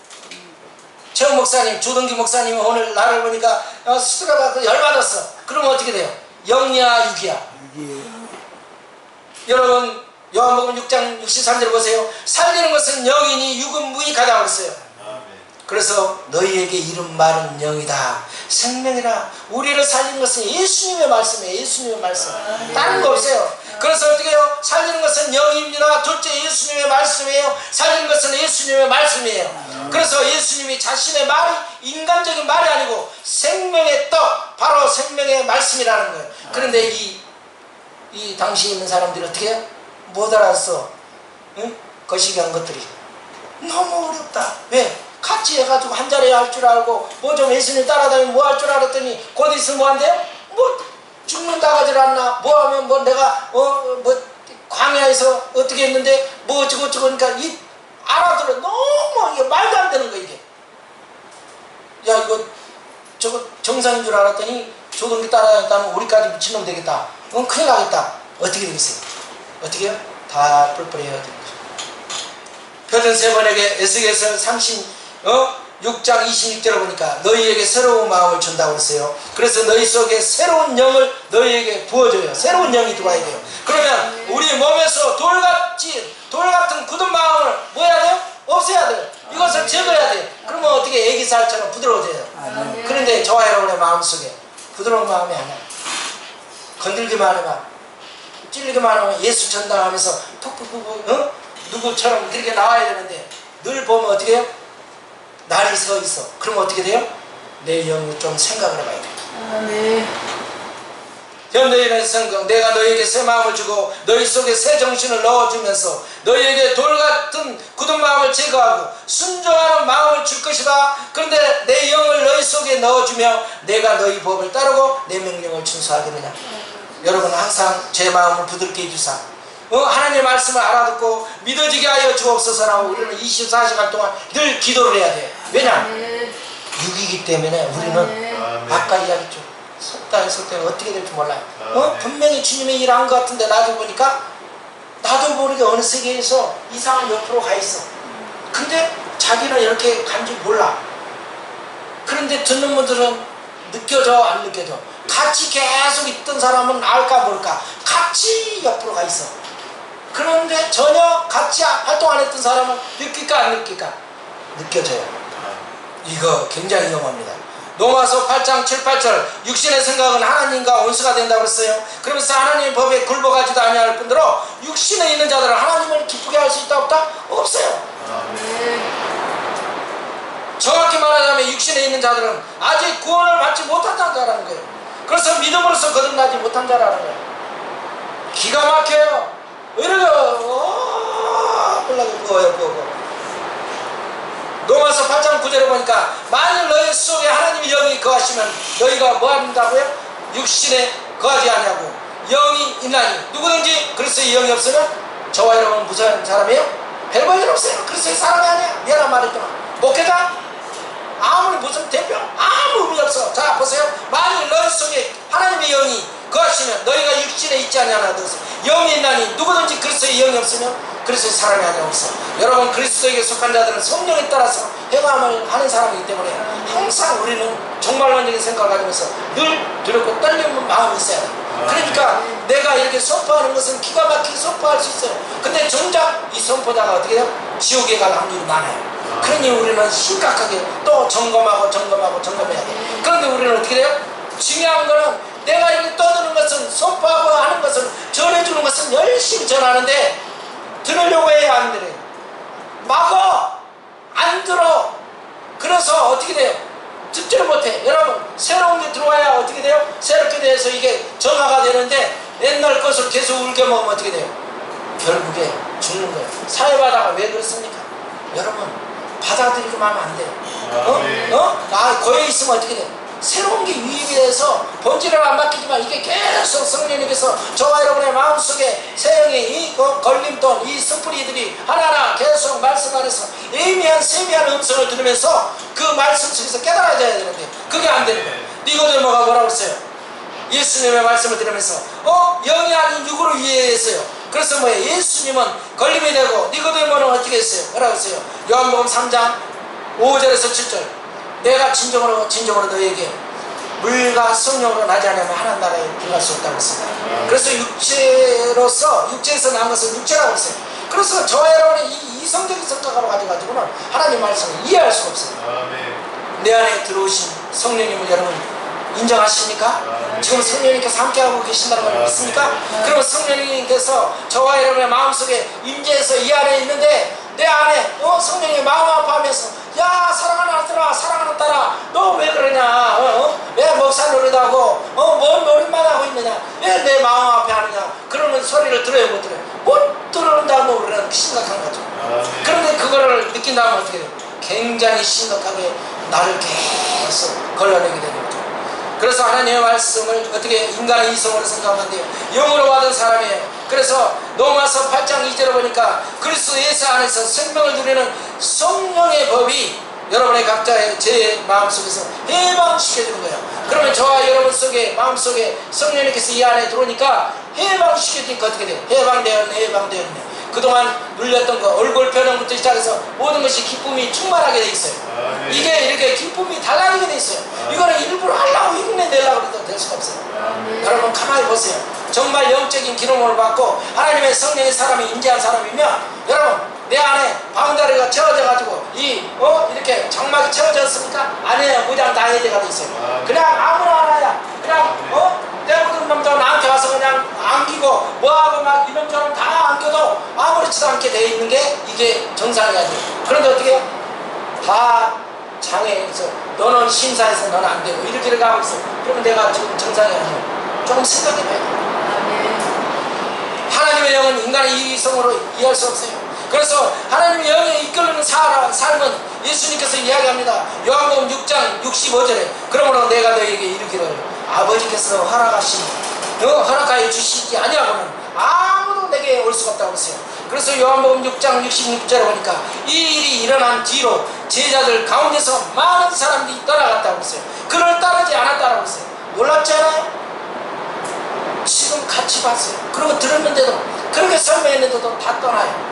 최원 목사님, 조동기 목사님은 오늘 나를 보니까 스트레스 받고 열받았어. 그러면 어떻게 돼요? 영이야 육이야? 이게 여러분 요한복음 6장 63절 보세요. 살리는 것은 영이니 육은 무익하다 그랬어요. 그래서 너희에게 이른 말은 영이다 생명이다. 우리를 살리는 것은 예수님의 말씀이에요. 예수님의 말씀. 다른 거 없어요. 그래서 어떻게 해요? 살리는 것은 영입니다. 둘째 예수님의 말씀이에요. 살리는 것은 예수님의 말씀이에요. 그래서 예수님이 자신의 말이 인간적인 말이 아니고 생명의 떡, 바로 생명의 말씀이라는 거예요. 그런데 이 당시에 있는 사람들이 어떻게 해요? 못 알았어. 응? 거시기한 것들이 너무 어렵다. 왜? 같이 해가지고 한 자리에 할 줄 알고 뭐 좀 예수님 따라다니면 뭐 할 줄 알았더니 곧 있으면 뭐 한대요? 뭐 죽는다 하질 않나? 뭐 하면 뭐 내가 뭐 광야에서 어떻게 했는데 뭐 어쩌고 그러니까 이 알아들어. 너무 이게 말도 안 되는 거 이게. 야 이거 저거 정상인 줄 알았더니 조동기 따라다녔다면 우리까지 미친놈 되겠다. 큰일 나겠다. 어떻게 되겠어요? 어떻게 해요? 다 뿔뿔이 해야 되는 거죠. 표준 세 번에게 에스겔서 6장 26절을 보니까 너희에게 새로운 마음을 준다고 했어요. 그래서 너희 속에 새로운 영을 너희에게 부어줘요. 새로운 영이 들어와야 돼요. 그러면 우리 몸에서 돌 같은 굳은 마음을 뭐 해야 돼요? 없애야 돼요. 이것을 제거해야 돼요. 그러면 어떻게 애기살처럼 부드러워져요. 그런데 저와 여러분의 마음속에 부드러운 마음이 아니야. 건들기만 해봐. 찔리기만 하면 예수 전당하면서 푹푹푹 누구처럼 그렇게 나와야 되는데 늘 보면 어떻게 해요? 날이 서 있어. 그럼 어떻게 돼요? 내 영이 좀 생각을 해봐야 돼요. 현대인의 성경 내가 너희에게 새 마음을 주고 너희 속에 새 정신을 넣어주면서 너희에게 돌 같은 굳은 마음을 제거하고 순종하는 마음을 줄 것이다. 그런데 내 영을 너희 속에 넣어주며 내가 너희 법을 따르고 내 명령을 준수하겠느냐. 여러분 항상 제 마음을 부드럽게 해주사 하나님의 말씀을 알아듣고 믿어지게 하여 주옵소서라고 우리는 24시간 동안 늘 기도를 해야 돼요. 왜냐? 육이기 때문에 우리는 아까 이야기했죠. 속다에 어떻게 될지 몰라요. 분명히 주님의 일 한 것 같은데 나도 보니까 나도 모르게 어느 세계에서 이상한 옆으로 가 있어. 근데 자기는 이렇게 간지 몰라. 그런데 듣는 분들은 느껴져 안 느껴져? 같이 계속 있던 사람은 알까 모를까 같이 옆으로 가 있어. 그런데 전혀 같이 활동 안 했던 사람은 느낄까 안 느낄까? 느껴져요. 이거 굉장히 위험합니다. 로마서 8장 7, 8절 육신의 생각은 하나님과 원수가 된다고 그랬어요. 그러면서 하나님의 법에 굴복하지도 아니할 뿐더러 육신에 있는 자들은 하나님을 기쁘게 할 수 있다 없다? 없어요. 정확히 말하자면 육신에 있는 자들은 아직 구원을 받지 못한 자라는 거예요. 그래서 믿음으로서 거듭나지 못한 자라는 거예요. 기가 막혀요. 이러고 부어요. 로마서 8장 9절에 보니까 만일 너희 속에 하나님의 영이 거하시면 너희가 뭐 한다고요? 육신에 거하지 아니하고 영이 있나니 누구든지 그리스도의 영이 없으면 저와 여러분은 무슨 사람이에요? 별 볼 일 없어요. 그리스도의 사람이 아니야. 미안한 말이지만 목회자? 아무리 무슨 대표? 아무 의미 없어. 자 보세요. 만일 너희 속에 하나님의 영이 거하시면 너희가 육신에 있지 아니하나 영이 있나니 누구든지 그리스도의 영이 없으면 그리스도의 사람이 아니라 없어. 여러분 그리스도에게 속한 자들은 성령에 따라서 행함을 하는 사람이기 때문에 항상 우리는 종말론적인 생각을 가지면서 늘 두렵고 떨리는 마음이 있어야 돼. 그러니까 내가 이렇게 선포하는 것은 기가 막히게 선포할 수 있어요. 근데 정작 이 선포자가 어떻게 해요? 지옥에 갈 확률이 많아요. 그러니 우리는 심각하게 또 점검해야 돼. 그런데 우리는 어떻게 돼요? 중요한 거는 내가 이렇게 떠드는 것은 선포하고 하는 것은 전해주는 것은 열심히 전하는데 들으려고 해야 안 들어요. 막어 안 들어. 그래서 어떻게 돼요? 듣지를 못해. 여러분 새로운 게 들어와야 어떻게 돼요? 새롭게 돼서 이게 정화가 되는데 옛날 것을 계속 울겨먹으면 어떻게 돼요? 결국에 죽는 거예요. 사회바다가 왜 그렇습니까? 여러분 받아들이기만 하면 안 돼요. 거기에 있으면 어떻게 돼요? 새로운 게 유입이 돼서 본질을 안 바뀌지만 이게 계속 성령님께서 저와 여러분의 마음속에 세형의 이 걸림돌, 이 스프리들이 하나하나 계속 말씀 안에서 예미한 세미한 음성을 들으면서 그 말씀 속에서 깨달아져야 되는데 그게 안 되는 거예요. 니고데모가 뭐라고 했어요? 예수님의 말씀을 들으면서 영이 아닌 육으로 이해했어요. 그래서 뭐예요? 예수님은 걸림이 되고 니고데모는 어떻게 했어요? 뭐라고 했어요? 요한복음 3장 5절에서 7절 내가 진정으로 너희에게 물과 성령으로 나지 않으면 하나님 나라에 들어갈 수 없다고 했습니다. 그래서 육체에서 난 것은 육체라고 했어요. 그래서 저와 여러분의 이 이성적인 성격으로 가지고는 하나님 말씀을 이해할 수가 없어요. 내 안에 들어오신 성령님을 여러분 인정하십니까? 지금 성령님께서 함께하고 계신다는 걸 믿습니까? 그러면 성령님께서 저와 여러분의 마음속에 임재해서 이 안에 있는데 내 안에 성령이 마음 아파하면서 야 사랑하는 아들아 사랑하는 딸아 너 왜 그러냐 왜 목사 노릇 하고 뭔 노릇만 하고 있느냐 왜 내 마음 아파 하느냐 그러는 소리를 들어요 못 들어요? 못 들은다고 그러는 심각한 거죠. 그런데 그거를 느낀 다음에 어떻게 돼요? 굉장히 심각하게 나를 계속 걸러내게 되는 거죠. 그래서 하나님의 말씀을 어떻게 인간의 이성으로 생각하는데요 영으로 받은 사람이에요. 그래서 로마서 8장 2절에 보니까 그리스도 예수 안에서 생명을 누리는 성령의 법이 여러분의 각자의 제 마음속에서 해방시켜주는 거예요. 그러면 저와 여러분 속에 마음속에 성령님께서 이 안에 들어오니까 해방시켜주니까 어떻게 돼요? 해방되었네. 그동안 눌렸던 거 얼굴 표정부터 시작해서 모든 것이 기쁨이 충만하게 돼 있어요. 이게 이렇게 기쁨이 달라지게 돼 있어요. 이거는 일부러 하려고 흉내내려고 해도 될 수가 없어요. 여러분 가만히 보세요. 정말 영적인 기름을 받고 하나님의 성령의 사람이 인지한 사람이면 여러분 내 안에 바운다리가 채워져 가지고 이렇게 장막이 채워졌습니까? 안에 무장 다해제가 돼 있어요. 그냥 아무나 하나야 그냥 때묻은 놈도 나한테 와서 그냥 안기고 뭐하고 막 이놈저놈 다 안겨도 아무렇지도 않게 돼 있는 게 이게 정상이 아니에요. 그런데 어떻게 다 장애에서 너는 심사에서 너는 안 되고 이렇게 가고 있어. 그러면 내가 지금 정상이 아니에요. 조금 생각해봐야 돼요. 하나님의 영은 인간의 이성으로 이해할 수 없어요. 그래서 하나님의 영에 이끌리는 삶은 예수님께서 이야기합니다. 요한복음 6장 65절에 그러므로 내가 너에게 이르기를 아버지께서 허락하여 주시지 아니하고는 아무도 내게 올 수가 없다고 했어요. 그래서 요한복음 6장 66절에 보니까 이 일이 일어난 뒤로 제자들 가운데서 많은 사람들이 떠나갔다고 했어요. 그를 따르지 않았다고 했어요. 놀랍지 않아요? 지금 같이 봤어요. 그리고 들었는데도 그렇게 설명했는데도 다 떠나요.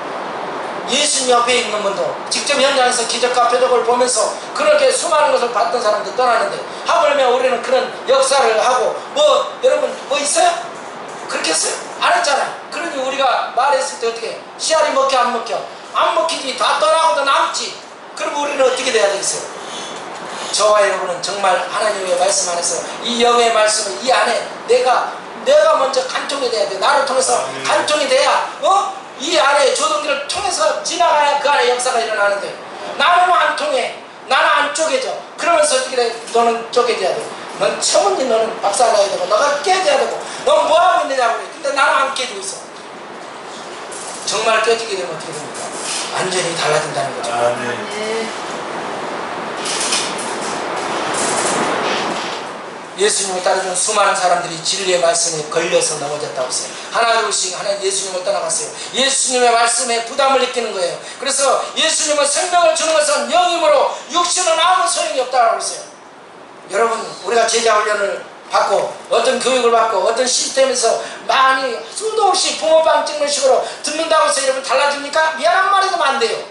예수님 옆에 있는 분도 직접 현장에서 기적과 표적을 보면서 그렇게 수많은 것을 봤던 사람도 떠나는데 하물며 우리는 그런 역사를 하고 여러분 있어요? 그렇게 했어요? 안 했잖아요. 그러니 우리가 말했을 때 어떻게 씨알이 먹혀 안 먹혀? 안 먹히지. 다 떠나고도 남지. 그럼 우리는 어떻게 돼야 되겠어요? 저와 여러분은 정말 하나님의 말씀 안에서 이 영의 말씀을 이 안에 내가 먼저 간통이 돼야 돼. 나를 통해서 간통이 돼야 이 안에 조동기를 통해서 지나가야 그 안에 역사가 일어나는데 나는 안 통해. 나는 안 쪼개져. 그러면서 어떻게 돼? 너는 쪼개져야 돼. 넌 처음에 너는 박살나야 되고 너가 깨져야 되고 넌 뭐하고 있느냐고 그래. 근데 나는 안 깨지고 있어. 정말 깨지게 되면 어떻게 됩니까? 완전히 달라진다는 거죠. 예수님을 따르는 수많은 사람들이 진리의 말씀에 걸려서 넘어졌다고 했어요. 하나 둘씩 예수님을 떠나갔어요. 예수님의 말씀에 부담을 느끼는 거예요. 그래서 예수님은 생명을 주는 것은 영이므로 육신은 아무 소용이 없다고 했어요. 여러분 우리가 제자 훈련을 받고 어떤 교육을 받고 어떤 시스템에서 많이 수도 없이 붕어빵 찍는 식으로 듣는다고 해서 여러분 달라집니까? 미안한 말해도 안 돼요.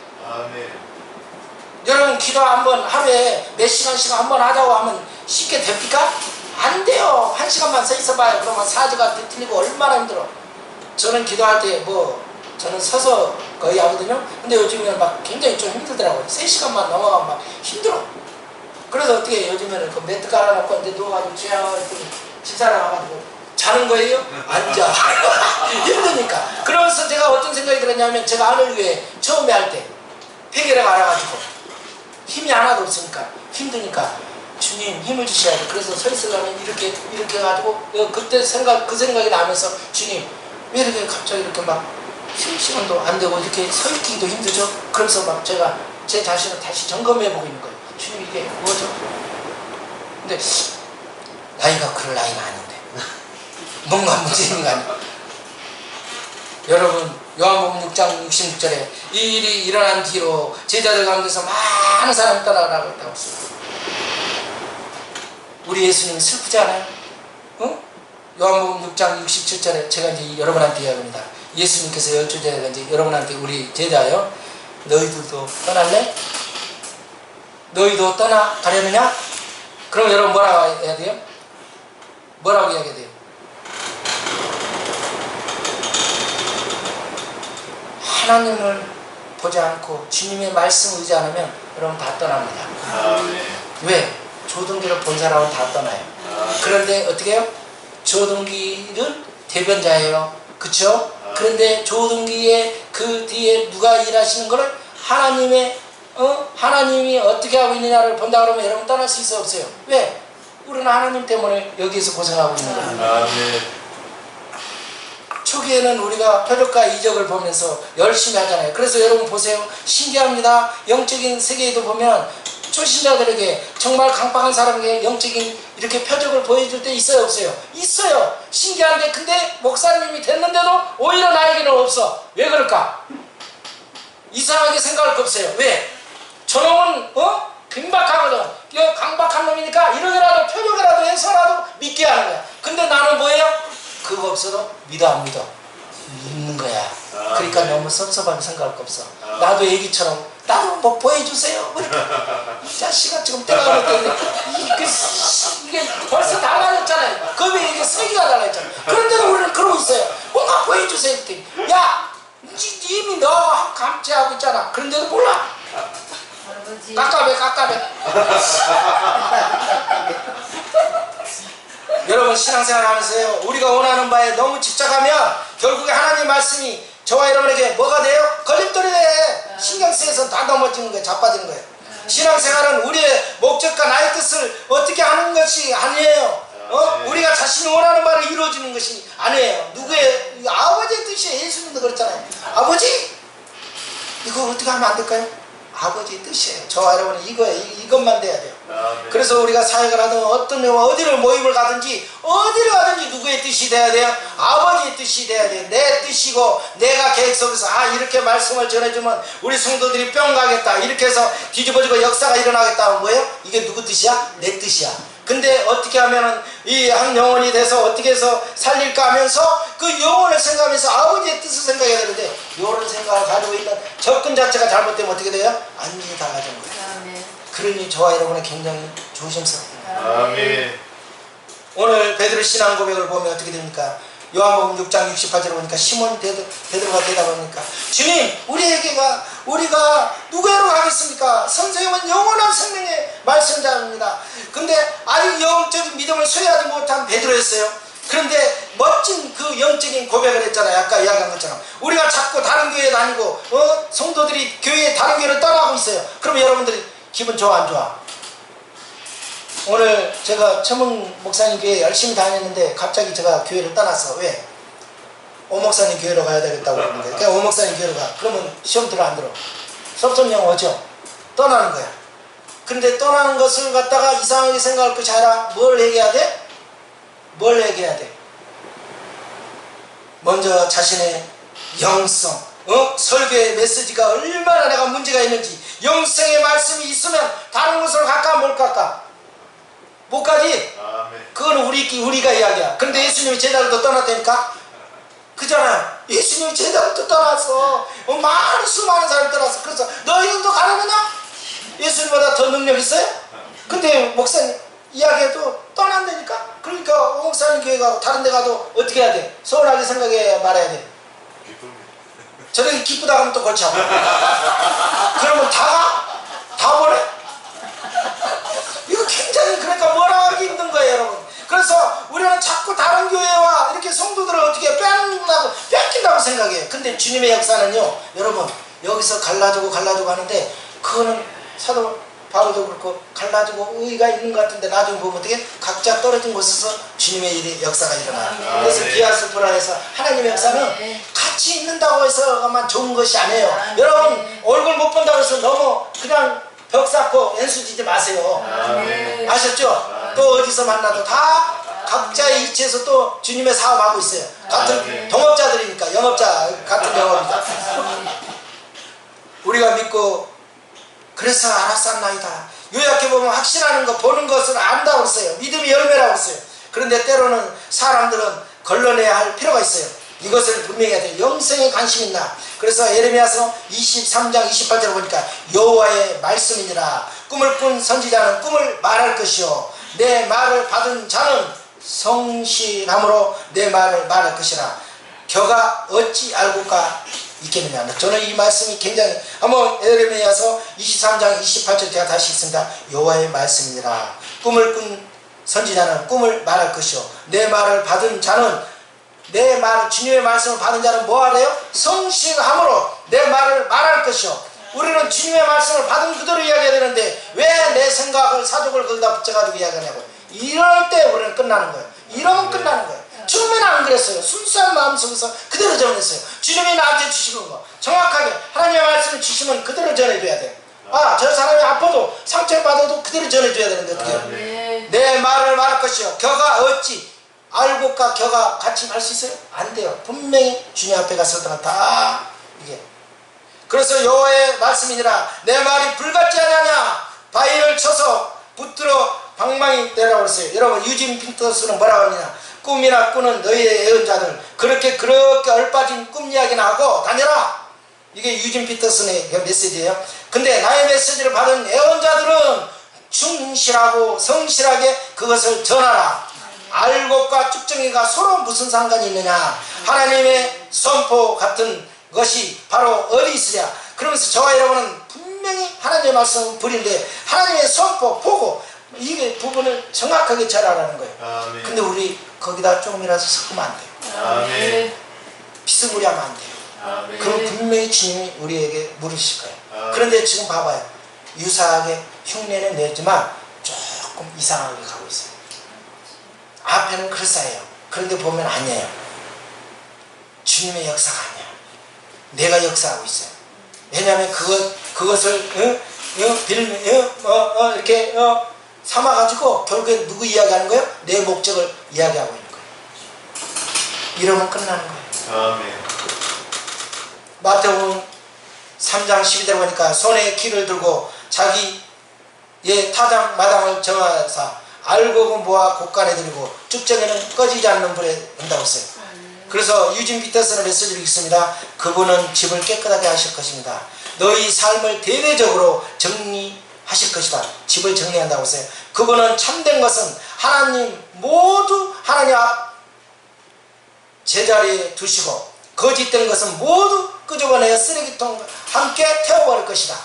여러분 기도 한번 하루에 몇 시간씩 한번 하자고 하면 쉽게 됩니까? 안 돼요. 1시간만 서 있어봐요. 그러면 사지가 뒤틀리고 얼마나 힘들어. 저는 기도할 때 저는 서서 거의 하거든요. 근데 요즘에는 막 굉장히 좀 힘들더라고요. 3시간만 넘어가면 막 힘들어. 그래서 어떻게 해요? 요즘에는 그 매트 깔아놓고 이제 누워가지고 집사람 와가지고 자는 거예요? 앉아. 힘드니까. 그러면서 제가 어떤 생각이 들었냐면 제가 안을 위해 처음에 할 때 폐결핵 알아가지고 힘이 하나도 없으니까 힘드니까 주님 힘을 주셔야 돼. 그래서 서 있으려면 이렇게 해가지고 그때 그 생각이 나면서 주님 왜 이렇게 갑자기 이렇게 막 시간도 안 되고 이렇게 서 있기도 힘들죠? 그래서 막 제가 제 자신을 다시 점검해보고 있는 거예요. 주님 이게 뭐죠? 근데 나이가 그럴 나이가 아닌데 뭔가 문제 있는 거 아니에요? 여러분 요한복음 6장 66절에 이 일이 일어난 뒤로 제자들 가운데서 많은 사람이 떠나가라고 했다고 했어요. 우리 예수님이 슬프지 않아요? 요한복음 6장 67절에 제가 이제 여러분한테 이야기합니다. 예수님께서 12제자가 이제 여러분한테 우리 제자요 너희들도 떠날래? 너희도 떠나가려느냐? 그럼 여러분 뭐라고 해야 돼요? 뭐라고 이야기해야 돼요? 하나님을 보지 않고 주님의 말씀 의지 않으면 여러분 다 떠납니다. 왜? 조동기를 본 사람은 다 떠나요. 그런데 어떻게 해요? 조동기는 대변자예요. 그쵸? 그런데 조동기의 그 뒤에 누가 일하시는 것을 하나님이 어떻게 하고 있느냐를 본다 그러면 여러분 떠날 수 있어요? 없어요? 왜? 우리는 하나님 때문에 여기에서 고생하고 있는 거예요. 초기에는 우리가 표적과 이적을 보면서 열심히 하잖아요. 그래서 여러분 보세요. 신기합니다. 영적인 세계에도 보면 초신자들에게 정말 강박한 사람에게 영적인 이렇게 표적을 보여줄 때 있어요? 없어요? 있어요. 신기한데 근데 목사님이 됐는데도 오히려 나에게는 없어. 왜 그럴까? 이상하게 생각할 거 없어요. 왜? 저놈은 빈박하거든. 강박한 놈이니까 이러게라도 표적이라도 해서라도 믿게 하는 거야. 근데 나는 뭐예요? 그거 없어도 믿어 안 믿어? 믿는 거야. 그러니까 너무 섭섭하게 생각할 거 없어. 나도 애기처럼 나도 뭐 보여주세요. 이 자식아 지금 때가 됐는데 이게 벌써 달라졌잖아요. 겁이 이게 세기가 달라졌잖아요. 그런데도 우리는 그러고 있어요. 뭔가 보여주세요. 이렇게. 야 이미 너 감체하고 있잖아. 그런데도 몰라. 깝깝해. 여러분 신앙생활 하면서요, 우리가 원하는 바에 너무 집착하면 결국에 하나님의 말씀이 저와 여러분에게 뭐가 돼요? 걸림돌이 돼. 신경 쓰여서 다 넘어지는 거예요. 자빠지는 거예요. 신앙생활은 우리의 목적과 나의 뜻을 어떻게 하는 것이 아니에요. 우리가 자신이 원하는 바를 이루어지는 것이 아니에요. 누구의 아버지의 뜻이에요. 예수님도 그랬잖아요. 아버지 이거 어떻게 하면 안 될까요? 아버지의 뜻이에요. 저와 여러분은 이것만 돼야 돼요. 그래서 우리가 사역을 하든 어디를 모임을 가든지 어디를 가든지 누구의 뜻이 돼야 돼요? 아버지의 뜻이 돼야 돼요. 내 뜻이고 내가 계획 속에서 이렇게 말씀을 전해주면 우리 성도들이 뿅 가겠다. 이렇게 해서 뒤집어지고 역사가 일어나겠다 하면 뭐예요? 이게 누구 뜻이야? 내 뜻이야. 근데 어떻게 하면은 이 한 영혼이 돼서 어떻게 해서 살릴까 하면서 그 영혼을 생각하면서 아버지의 뜻을 생각해야 되는데 이런 생각을 가지고 있는 접근 자체가 잘못되면 어떻게 돼요? 완전히 달라지는 거예요. 그러니 저와 여러분은 굉장히 조심스럽습니다. 아멘. 오늘 베드로 신앙 고백을 보면 어떻게 됩니까? 요한복음 6장 68절에 보니까 시몬 베드로가 대답합니까? 주님 우리가 누구로 가겠습니까? 선생님은 영원한 생명의 말씀자입니다. 근데 아직 영적인 믿음을 소유하지 못한 베드로였어요. 그런데 멋진 그 영적인 고백을 했잖아요. 아까 이야기한 것처럼 우리가 자꾸 다른 교회에 다니고 성도들이 다른 교회를 떠나고 있어요. 그러면 여러분들이 기분 좋아 안 좋아? 오늘 제가 최문 목사님 교회 열심히 다녔는데 갑자기 제가 교회를 떠났어. 왜? 오 목사님 교회로 가야 되겠다고 그러는데 그냥 오 목사님 교회로 가. 그러면 시험 들어 안 들어? 수업점령 오죠? 떠나는 거야. 근데 떠나는 것을 갖다가 이상하게 생각할 것이 아니라 뭘 얘기해야 돼? 뭘 얘기해야 돼? 먼저 자신의 영성, 설교의 메시지가 얼마나 내가 문제가 있는지 영성의 말씀이 있으면 다른 것으로 갈까 뭘 갈까? 못 가지? 그건 우리가 이야기야. 근데 예수님이 제자들도 떠났다니까? 그잖아. 예수님이 제자들도 떠났어. 수많은 사람이 떠났어. 그래서 너희들도 가려느냐? 예수님보다 더 능력 있어요? 근데 목사님 이야기해도 떠난다니까? 그러니까 목사님 교회 가고 다른 데 가도 어떻게 해야 돼? 서운하게 생각해 말해야 돼. 저렇게 기쁘다 하면 또 골치 아파. 그러면 다 보내? 이거 굉장히 그러니까 뭐라 하기 힘든 거예요, 여러분. 그래서 우리는 자꾸 다른 교회와 이렇게 성도들을 어떻게 뺏긴다고 생각해요. 근데 주님의 역사는요, 여러분, 여기서 갈라지고 하는데 그거는 사도 바울도 그렇고 갈라지고 의의가 있는 것 같은데 나중에 보면 어떻게 각자 떨어진 곳에서 주님의 역사가 일어나요. 그래서 기아스프라에서 하나님의 역사는 같이 있는다고 해서만 좋은 것이 아니에요. 여러분 얼굴 못 본다고 해서 너무 그냥 벽 쌓고 연수지지 마세요. 아셨죠? 또 어디서 만나도 다 각자의 이치에서 또 주님의 사업하고 있어요. 같은 동업자들이니까 영업자 같은 영업이다. 우리가 믿고 그래서 알았었나이다. 요약해 보면 확신하는 거 보는 것을 안다고 했어요. 믿음이 열매라고 했어요. 그런데 때로는 사람들은 걸러내야 할 필요가 있어요. 이것을 분명히 해야 돼요. 영생에 관심이 있나. 그래서 예레미야서 23장 28절을 보니까 여호와의 말씀이니라. 꿈을 꾼 선지자는 꿈을 말할 것이요 내 말을 받은 자는 성실함으로 내 말을 말할 것이라. 겨가 어찌 알고가 있겠느냐. 저는 이 말씀이 굉장히 한번 에레미야서 23장 28절 제가 다시 읽습니다. 여호와의 말씀이니라. 꿈을 꾼 선지자는 꿈을 말할 것이요 내 말을 받은 자는 내 말 주님의 말씀을 받은 자는 뭐하래요? 성실함으로 내 말을 말할 것이요. 우리는 주님의 말씀을 받은 그대로 이야기해야 되는데 왜 내 생각을 사족을 거기다 붙여가지고 이야기하냐고. 이럴 때 우리는 끝나는 거예요. 이러면 끝나는 거예요. 처음에는 안 그랬어요. 순수한 마음속에서 그대로 전했어요. 주님이 나한테 주시는 거 정확하게 하나님의 말씀을 주시면 그대로 전해줘야 돼요. 저 사람이 아파도 상처를 받아도 그대로 전해줘야 되는데 어떻게 해요? 내 말을 말할 것이요 겨가 어찌 알고까 겨가 같이 할 수 있어요? 안 돼요. 분명히 주님 앞에 갔을 때는 다 이게. 그래서 여호와의 말씀이니라. 내 말이 불같지 않느냐. 바위를 쳐서 붙들어 방망이 내라고 그랬어요. 여러분 유진 핀터스는 뭐라고 하느냐. 꿈이나 꾸는 너희의 애언자들 그렇게 얼빠진 꿈 이야기나 하고 다녀라. 이게 유진 피터슨의 메시지예요. 근데 나의 메시지를 받은 애언자들은 충실하고 성실하게 그것을 전하라. 알곡과 쭉정이가 서로 무슨 상관이 있느냐. 하나님의 선포 같은 것이 바로 어디 있으랴. 그러면서 저와 여러분은 분명히 하나님의 말씀을 부리는데 하나님의 선포, 보고 이게 부분을 정확하게 전하라는 거예요. 아멘. 근데 우리 거기다 조금이라도 섞으면 안 돼요. 아멘. 비스무리하면 안 돼요. 아멘. 그럼 분명히 주님이 우리에게 물으실 거예요. 아멘. 그런데 지금 봐봐요. 유사하게 흉내는 내지만 조금 이상하게 가고 있어요. 앞에는 그럴싸해요. 그런데 보면 아니에요. 주님의 역사가 아니야. 내가 역사하고 있어요. 왜냐하면 그것을 이렇게 삼아가지고 결국에 누구 이야기하는 거예요? 내 목적을 이야기하고 있는 거예요. 이러면 끝나는 거예요. 아멘. 마태복음 3장 12절에 보니까 손에 키를 들고 자기의 타당 마당을 정하사 알곡은 모아 곳간에 들이고 쭉정이는 꺼지지 않는 불에 온다고 했어요. 그래서 유진 피터슨의 메시지를 읽습니다. 그분은 집을 깨끗하게 하실 것입니다. 너희 삶을 대대적으로 정리하실 것이다. 집을 정리한다고 했어요. 그분은 참된 것은 하나님 모두 하나님 앞 제자리에 두시고 거짓된 것은 모두 끄집어내어 쓰레기통과 함께 태워버릴 것이다.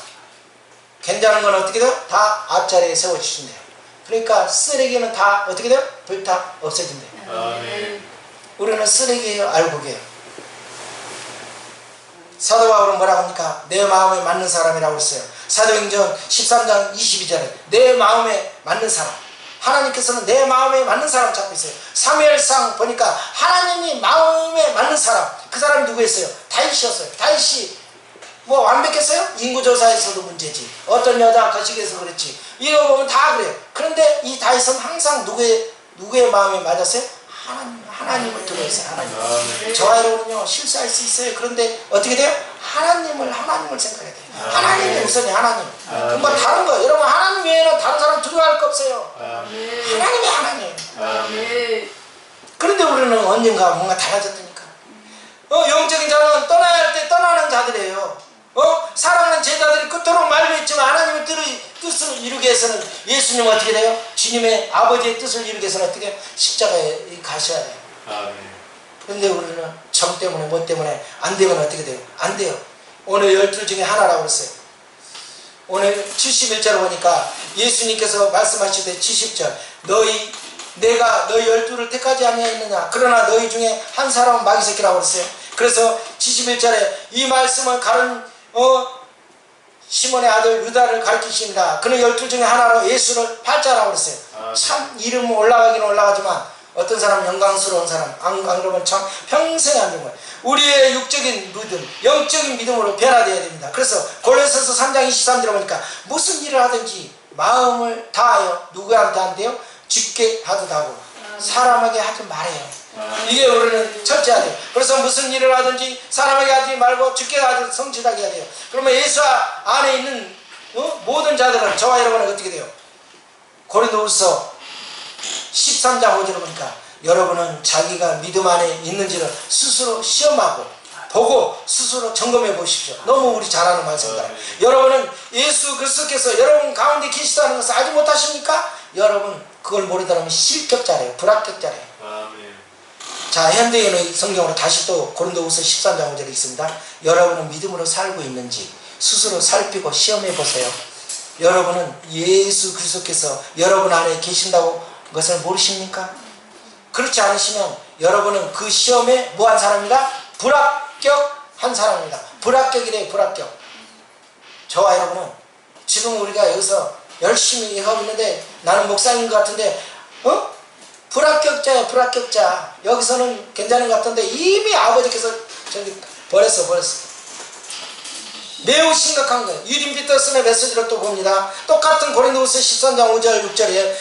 괜찮은 건 어떻게 돼요? 다 앞자리에 세워주신대요. 그러니까 쓰레기는 다 어떻게 돼요? 불타 없어진대요. 아멘. 우리는 쓰레기예요, 알곡이에요. 사도 바울은 뭐라고 합니까? 내 마음에 맞는 사람이라고 했어요. 사도행전 13장 22절에 내 마음에 맞는 사람. 하나님께서는 내 마음에 맞는 사람 찾고 있어요. 사무엘상 보니까 하나님이 마음에 맞는 사람, 그 사람이 누구였어요? 다윗이었어요. 다윗이 뭐 완벽했어요? 인구조사에서도 문제지. 어떤 여자 거식에서 그랬지. 이거 보면 다 그래요. 그런데 이 다윗은 항상 누구의 마음에 맞았어요? 하나님을 들어있어요. 하나님. 저와 여러분은요 실수할 수 있어요. 그런데 어떻게 돼요? 하나님을 생각해야 돼요. 하나님이 우선이 하나님. 뭐 다른 거 여러분 하나님 외에는 다른 사람 두려워할 거 없어요. 하나님이 하나님. 그런데 우리는 언젠가 뭔가 달라졌다니까. 영적인 자는 떠나야 할 때 떠나는 자들이에요. 사랑하는 제자들이 그토록 말로했지만 하나님의 뜻을 이루기 위해서는 예수님은 어떻게 돼요? 주님의 아버지의 뜻을 이루기 위해서는 어떻게 십자가에 가셔야 돼요. 아멘. 그런데 우리는 정 때문에 뭐 때문에 안 되면 어떻게 돼요? 안 돼요. 오늘 12 중에 하나라고 했어요. 오늘 71절 보니까 예수님께서 말씀하실 때 70절 내가 너희 12를 택하지 아니하였느냐. 그러나 너희 중에 한 사람은 마귀새끼라고 그랬어요. 그래서 71절에 이 말씀은 시몬의 아들 유다를 가르치십니다. 그는 12 중에 하나로 예수를 팔자라고 그랬어요. 참 이름은 올라가긴 올라가지만 어떤 사람은 영광스러운 사람 안 그러면 참 평생에 안 되는 거예요. 우리의 육적인 믿음, 영적인 믿음으로 변화되어야 됩니다. 그래서 골로새서 3장 23절에 보니까 무슨 일을 하든지 마음을 다하여 누구한테 한대요? 죽게 하듯 하고 사람에게 하지 말아요. 이게 우리는 철저해야 돼요. 그래서 무슨 일을 하든지 사람에게 하지 말고 죽게 하듯 성실하게 해야 돼요. 그러면 예수 안에 있는 모든 자들은 저와 여러분은 어떻게 돼요? 고린도후서 13장 5절을 보니까 여러분은 자기가 믿음 안에 있는지를 스스로 시험하고 보고 스스로 점검해 보십시오. 너무 우리 잘 아는 말씀입니다. 여러분은 예수 그리스도께서 여러분 가운데 계시다는 것을 알지 못하십니까? 여러분 그걸 모르더라면 실격자래요. 불합격자래요. 아멘. 자, 현대인의 성경으로 다시 또 고린도후서 13장 5절에 있습니다. 여러분은 믿음으로 살고 있는지 스스로 살피고 시험해 보세요. 여러분은 예수 그리스도께서 여러분 안에 계신다고 것을 모르십니까? 그렇지 않으시면 여러분은 그 시험에 뭐한 사람입니다? 불합격한 사람입니다. 불합격이래요. 불합격. 저와 여러분은 지금 우리가 여기서 열심히 하고 있는데 나는 목사인 것 같은데 불합격자야. 불합격자. 여기서는 괜찮은 것 같은데 이미 아버지께서 저기 버렸어. 매우 심각한 거예요. 유딘 피터슨의 메시지를 또 봅니다. 똑같은 고린도후서 13장 5절 6절에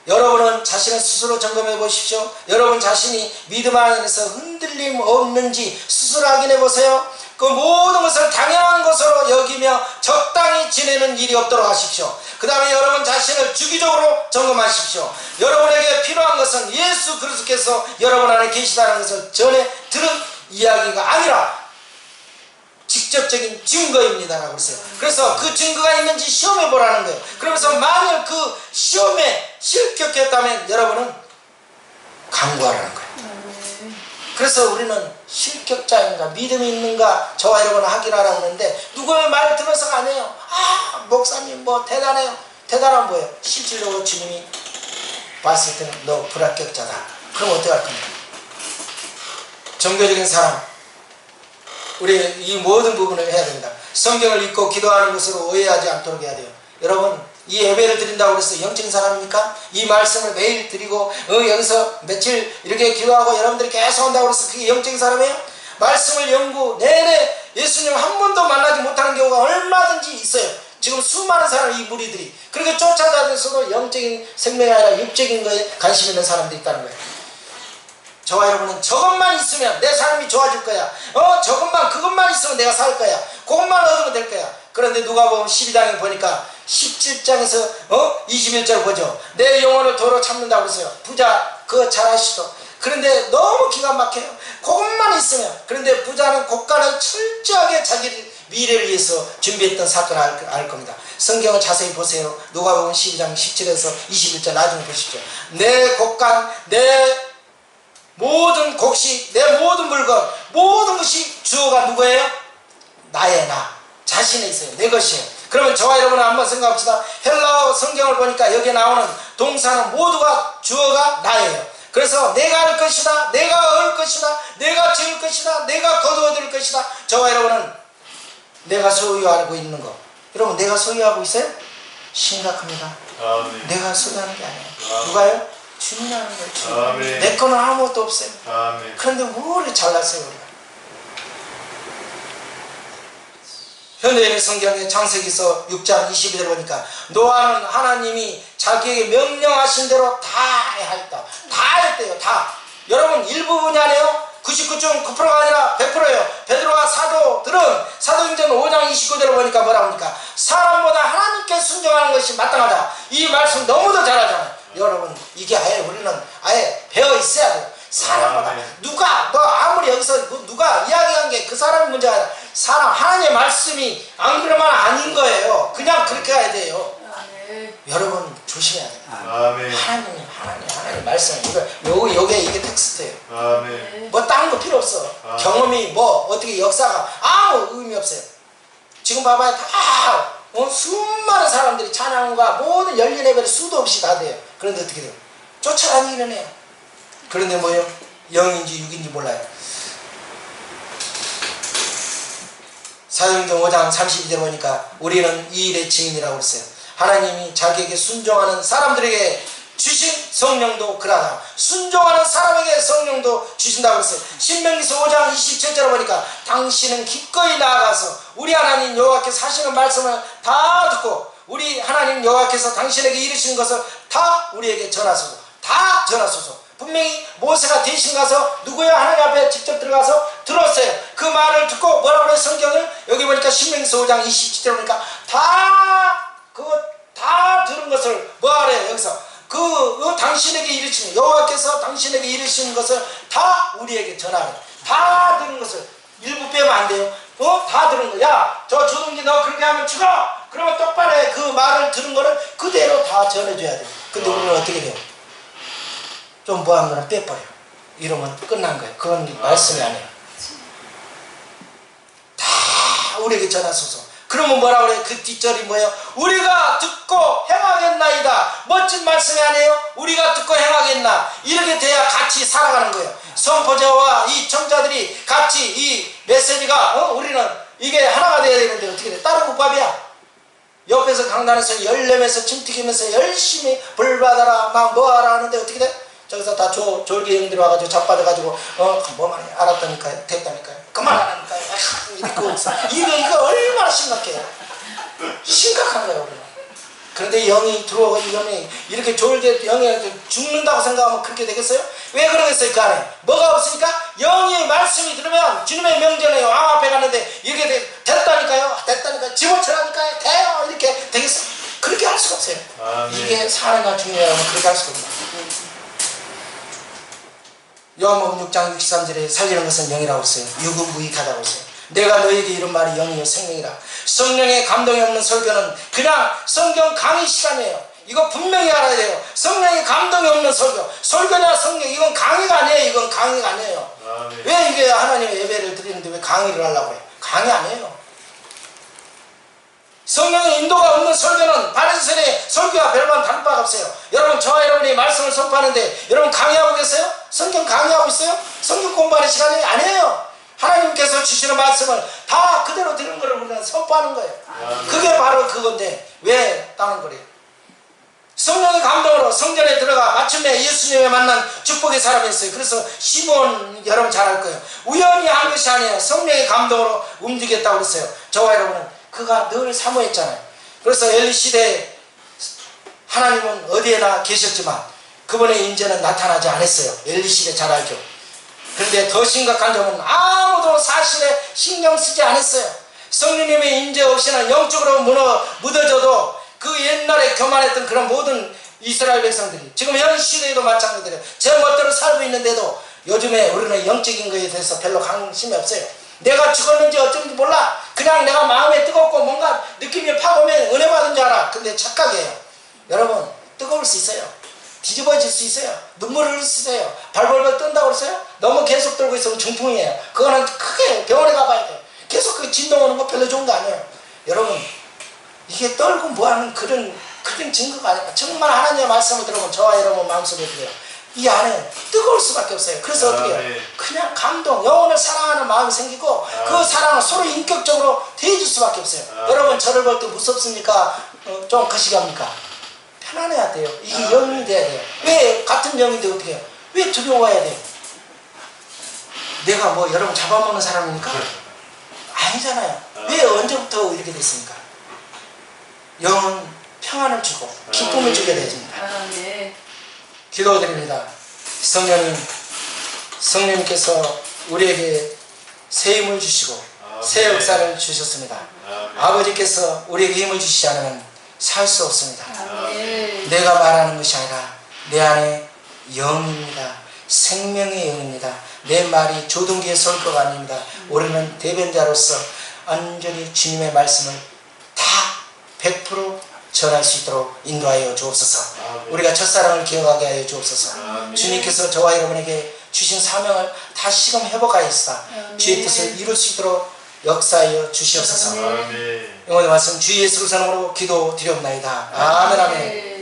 여러분은 자신을 스스로 점검해 보십시오. 여러분 자신이 믿음 안에서 흔들림 없는지 스스로 확인해 보세요. 그 모든 것을 당연한 것으로 여기며 적당히 지내는 일이 없도록 하십시오. 그 다음에 여러분 자신을 주기적으로 점검하십시오. 여러분에게 필요한 것은 예수 그리스도께서 여러분 안에 계시다는 것을 전에 들은 이야기가 아니라 직접적인 증거입니다라고 그랬어요. 그래서 그 증거가 있는지 시험해 보라는 거예요. 그러면서 만약 그 시험에 실격했다면 여러분은 강구하라는 거예요. 그래서 우리는 실격자인가 믿음이 있는가 저와 여러분은 확인하라고 하는데 누구의 말을 들어서가 아니에요. 목사님 뭐 대단해요. 대단한 뭐예요? 실질적으로 주님이 봤을 때는 너 불합격자다. 그럼 어떻게 할 겁니까? 종교적인 사람 우리 이 모든 부분을 해야 됩니다. 성경을 읽고 기도하는 것으로 오해하지 않도록 해야 돼요. 여러분 이 예배를 드린다고 해서 영적인 사람입니까? 이 말씀을 매일 드리고 여기서 며칠 이렇게 기도하고 여러분들이 계속 한다고 해서 그게 영적인 사람이에요? 말씀을 연구 내내 예수님 한 번도 만나지 못하는 경우가 얼마든지 있어요. 지금 수많은 사람 이 무리들이 그렇게 쫓아다녀서도 영적인 생명이 아니라 육적인 거에 관심 있는 사람들이 있다는 거예요. 저와 여러분은 저것만 있으면 내 삶이 좋아질 거야. 저것만 그것만 있으면 내가 살 거야. 그것만 얻으면 될 거야. 그런데 누가복음 12장에 보니까 17장에서 21절 보죠. 내 영혼을 도로 참는다고 그랬어요. 부자 그거 잘하시죠. 그런데 너무 기가 막혀요. 그것만 있으면. 그런데 부자는 고가를 철저하게 자기 미래를 위해서 준비했던 사건을 알 겁니다. 성경을 자세히 보세요. 누가복음 12장 17에서 21절 나중에 보십시오. 내 곡간 내 모든 곡식, 내 모든 물건, 모든 것이 주어가 누구예요? 나의 나, 자신에 있어요. 내 것이에요. 그러면 저와 여러분은 한번 생각합시다. 헬라어 성경을 보니까 여기에 나오는 동사는 모두가 주어가 나예요. 그래서 내가 할 것이다, 내가 얻을 것이다, 내가 지을 것이다, 내가 거두어들 것이다. 저와 여러분은 내가 소유하고 있는 거. 여러분 내가 소유하고 있어요? 심각합니다. 아멘. 내가 소유하는 게 아니에요. 아멘. 누가요? 주님이 하는 거예요. 주님. 아멘. 내 거는 아무것도 없어요. 아멘. 그런데 뭐를 잘났어요 우리가. 현대인의 성경의 창세기서 6장 22절 보니까 노아는 하나님이 자기에게 명령하신 대로 다 했다. 다 했대요. 다. 여러분 일부분이 아니에요. 99.9%가 아니라 100%예요. 베드로와 사도들은 사도행전 5장 29절을 보니까 뭐라 합니까? 사람보다 하나님께 순종하는 것이 마땅하다. 이 말씀 너무도 잘하잖아요. 여러분 이게 아예 우리는 아예 배어 있어야 돼요. 사람보다 누가 뭐 아무리 여기서 누가 이야기한 게 그 사람의 문제가 아니라 사람 하나님의 말씀이 안 그러면 아닌 거예요. 그냥 그렇게 해야 돼요. 여러분 조심해야 돼요. 아멘. 하나님 말씀 요게 이게 텍스트예요. 아멘. 뭐 다른 거 필요 없어. 경험이 뭐 어떻게 역사가 아무 의미 없어요. 지금 봐봐요. 다 수많은 사람들이 찬양과 모든 열린 예배를 수도 없이 다 돼요. 그런데 어떻게 돼요? 쫓아다니기는 해요. 그런데 뭐예요? 영인지 육인지 몰라요. 사도행전 5장 32절 보니까 우리는 이 일의 증인이라고 그랬어요. 하나님이 자기에게 순종하는 사람들에게 주신 성령도 그러나 순종하는 사람에게 성령도 주신다고 그랬어요. 신명기서 5장 27절 보니까 당신은 기꺼이 나아가서 우리 하나님 여호와께서 하시는 말씀을 다 듣고 우리 하나님 여호와께서 당신에게 이르신 것을 다 우리에게 전하소서. 다 전하소서. 분명히 모세가 대신 가서 누구야 하나님 앞에 직접 들어가서 들었어요. 그 말을 듣고 뭐라고 그래요? 성경을 여기 보니까 신명기서 5장 27절 보니까 그거 다 들은 것을 뭐하래요? 여기서 그 당신에게 이르신 여호와께서 당신에게 이르신 것을 다 우리에게 전하래. 다 들은 것을 일부 빼면 안 돼요. 다 들은 거. 야, 저 조동기 너 그렇게 그렇게 하면 죽어. 그러면 똑바로 해. 그 말을 들은 거를 그대로 다 전해줘야 돼. 근데 우리는 어떻게 돼요? 좀 뭐한 거는 빼버려. 이러면 끝난 거예요. 그건 말씀이 아니에요. 다 우리에게 전하소서. 그러면 뭐라 그래? 그 뒷절이 뭐예요? 우리가 듣고 행하겠나이다. 멋진 말씀이 아니에요? 우리가 듣고 행하겠나. 이렇게 돼야 같이 살아가는 거예요. 선포자와 이 청자들이 같이 이 메시지가 우리는 이게 하나가 돼야 되는데 어떻게 돼? 다른 국밥이야. 옆에서 강단에서 열내면서 침 튀기면서 열심히 벌 받아라 막 뭐하라 하는데 어떻게 돼? 저기서 다 졸기 형들이 와가지고 자빠져가지고 뭐만 해. 알았다니까요. 됐다니까요. 그만하라니까요. 이거 얼마나 심각해요. 심각한 거예요. 우리는. 그런데 영이 들어오고 이 영이 이렇게 졸게 영이 죽는다고 생각하면 그렇게 되겠어요? 왜 그러겠어요? 그 안에 뭐가 없으니까 영의 말씀이 들으면 주님의 명전에 왕 앞에 갔는데 이렇게 됐다니까요. 집어치라니까요. 돼요. 이렇게 되겠어요? 그렇게 할 수가 없어요. 이게 사랑과 중요하면 그렇게 할 수가 없어요. 요한복음 6장 63절에 살리는 것은 영이라고 했어요. 육은 무익하다고 했어요. 내가 너에게 이런 말이 영이요 생명이라. 성령의 감동이 없는 설교는 그냥 성경 강의 시간이에요. 이거 분명히 알아야 돼요. 성령의 감동이 없는 설교. 설교나 성령 이건 강의가 아니에요. 이건 강의가 아니에요. 왜 이게 하나님의 예배를 드리는데 왜 강의를 하려고 해요? 강의 아니에요. 성령의 인도가 없는 설교는 바리새인의 설교와 별반 다를 바가 없어요. 여러분 저와 여러분이 말씀을 선포하는데 여러분 강의하고 계세요? 성경 강의하고 있어요? 성경 공부하는 시간이 아니에요. 하나님께서 주시는 말씀을 다 그대로 들은 거를 우리는 선포하는 거예요. 그게 바로 그건데 왜 다른 거래요? 성령의 감동으로 성전에 들어가 마침내 예수님을 만난 축복의 사람이었어요. 그래서 시몬 여러분 잘 알 거예요. 우연히 한 것이 아니에요. 성령의 감동으로 움직였다고 그랬어요. 저와 여러분은 그가 늘 사모했잖아요. 그래서 엘리 시대에 하나님은 어디에나 계셨지만 그분의 인재는 나타나지 않았어요. 엘리 시대 잘 알죠. 그런데 더 심각한 점은 아무도 사실에 신경 쓰지 않았어요. 성령님의 인재 없이는 영적으로 묻어져도 그 옛날에 교만했던 그런 모든 이스라엘 백성들이 지금 현 시대에도 마찬가지예요. 제 멋대로 살고 있는데도 요즘에 우리는 영적인 것에 대해서 별로 관심이 없어요. 내가 죽었는지 어쩐지 몰라. 그냥 내가 마음에 뜨겁고 뭔가 느낌이 팍 오면 은혜 받은 줄 알아. 근데 착각이에요. 여러분 뜨거울 수 있어요. 뒤집어질 수 있어요. 눈물을 흘릴 수 있어요. 발벌벌 뜬다고 그랬어요? 너무 계속 떨고 있으면 중풍이에요. 그거는 크게 병원에 가봐야 돼요. 계속 그 진동 오는 거 별로 좋은 거 아니에요. 여러분 이게 떨고 뭐하는 그런 증거가 아니라 정말 하나님의 말씀을 들어보면 저와 여러분 마음속에 들어요. 이 안에 뜨거울 수밖에 없어요. 그래서 어떻게 해요? 그냥 감동, 영혼을 사랑하는 마음이 생기고 그 사랑을 서로 인격적으로 대해줄 수밖에 없어요. 여러분 저를 볼 때 무섭습니까? 좀 거시기합니까? 편안해야 돼요. 이게 영이 돼야 돼요. 왜 같은 영인데 어떻게 해요? 왜 두려워해야 돼요? 내가 뭐 여러분 잡아먹는 사람입니까? 아니잖아요. 왜 언제부터 이렇게 됐습니까? 영은 평안을 주고 기쁨을 주게 되십니다. 기도드립니다. 성령님께서 우리에게 새 힘을 주시고 새 역사를 주셨습니다. 아버지께서 우리에게 힘을 주시지 않으면 살 수 없습니다. 내가 말하는 것이 아니라 내 안에 영입니다. 생명의 영입니다. 내 말이 조등기의 설교가 아닙니다. 우리는 대변자로서 완전히 주님의 말씀을 다 100% 전할 수 있도록 인도하여 주옵소서. 우리가 첫사랑을 기억하게 하여 주옵소서. 주님께서 저와 여러분에게 주신 사명을 다시금 회복하였사 주의 뜻을 이룰 수 있도록 역사하여 주시옵소서. 영원의 말씀 주 예수 그리스도 이름으로 기도드리옵나이다. 아멘. 아멘.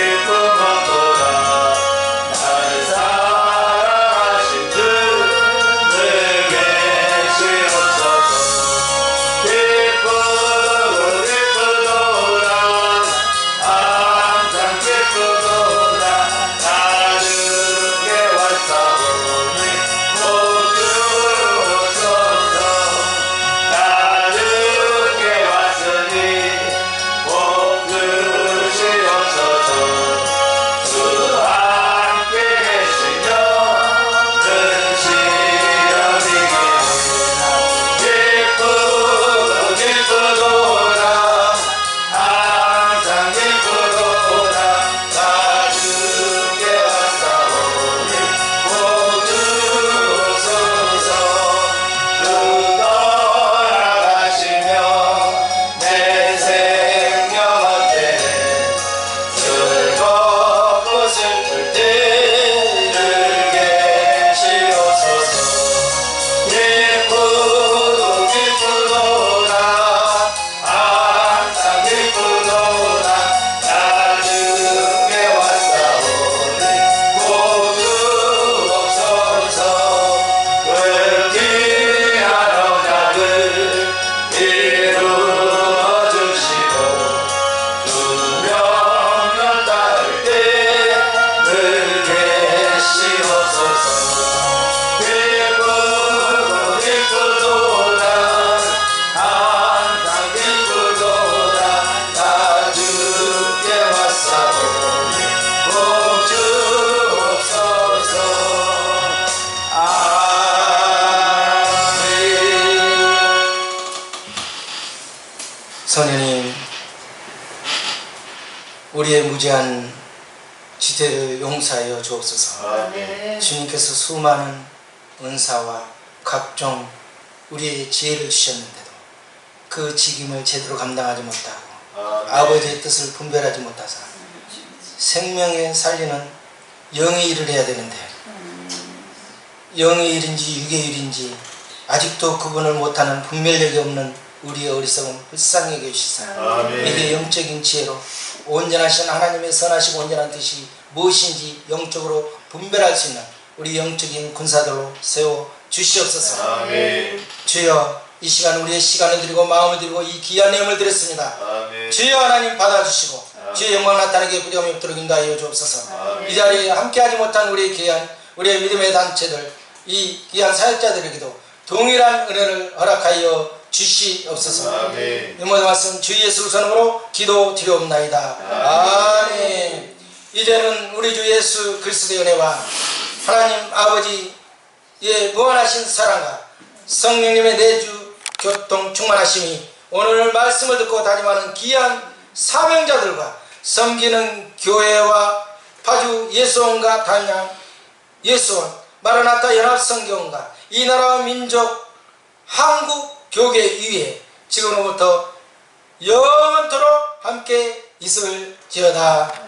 기쁘도다 성령님, 우리의 무지한 지대를 용서하여 주옵소서. 아멘. 주님께서 수많은 은사와 각종 우리의 지혜를 주셨는데도 그 직임을 제대로 감당하지 못하고 아버지의 뜻을 분별하지 못하사 생명에 살리는 영의 일을 해야 되는데 영의 일인지 육의 일인지 아직도 구분을 못하는 분별력이 없는 우리의 어리석음 불쌍히 여겨주시사 이게 영적인 지혜로 온전하신 하나님의 선하시고 온전한 뜻이 무엇인지 영적으로 분별할 수 있는 우리 영적인 군사들로 세워 주시옵소서. 아멘. 주여, 이 시간 우리의 시간을 드리고 마음을 드리고 이 귀한 내용을 드렸습니다. 주여 하나님 받아주시고 주의 영광 나타나게 부정이 없도록 인도하여 주옵소서. 이 자리에 함께하지 못한 우리의 귀한 우리의 믿음의 단체들, 이 귀한 사역자들에게도 동일한 은혜를 허락하여 주시옵소서. 이 모든 말씀 주 예수 선으로 기도드리옵나이다. 아멘. 이제는 우리 주 예수 그리스도의 은혜와 하나님 아버지의 무한하신 사랑과 성령님의 내주 교통 충만하심이 오늘 말씀을 듣고 다짐하는 귀한 사명자들과 섬기는 교회와 파주 예수원과 단양 예수원 마라나타 연합성경과 이 나라와 민족 한국 교계 위에 지금부터 영원토록 함께 있을지어다.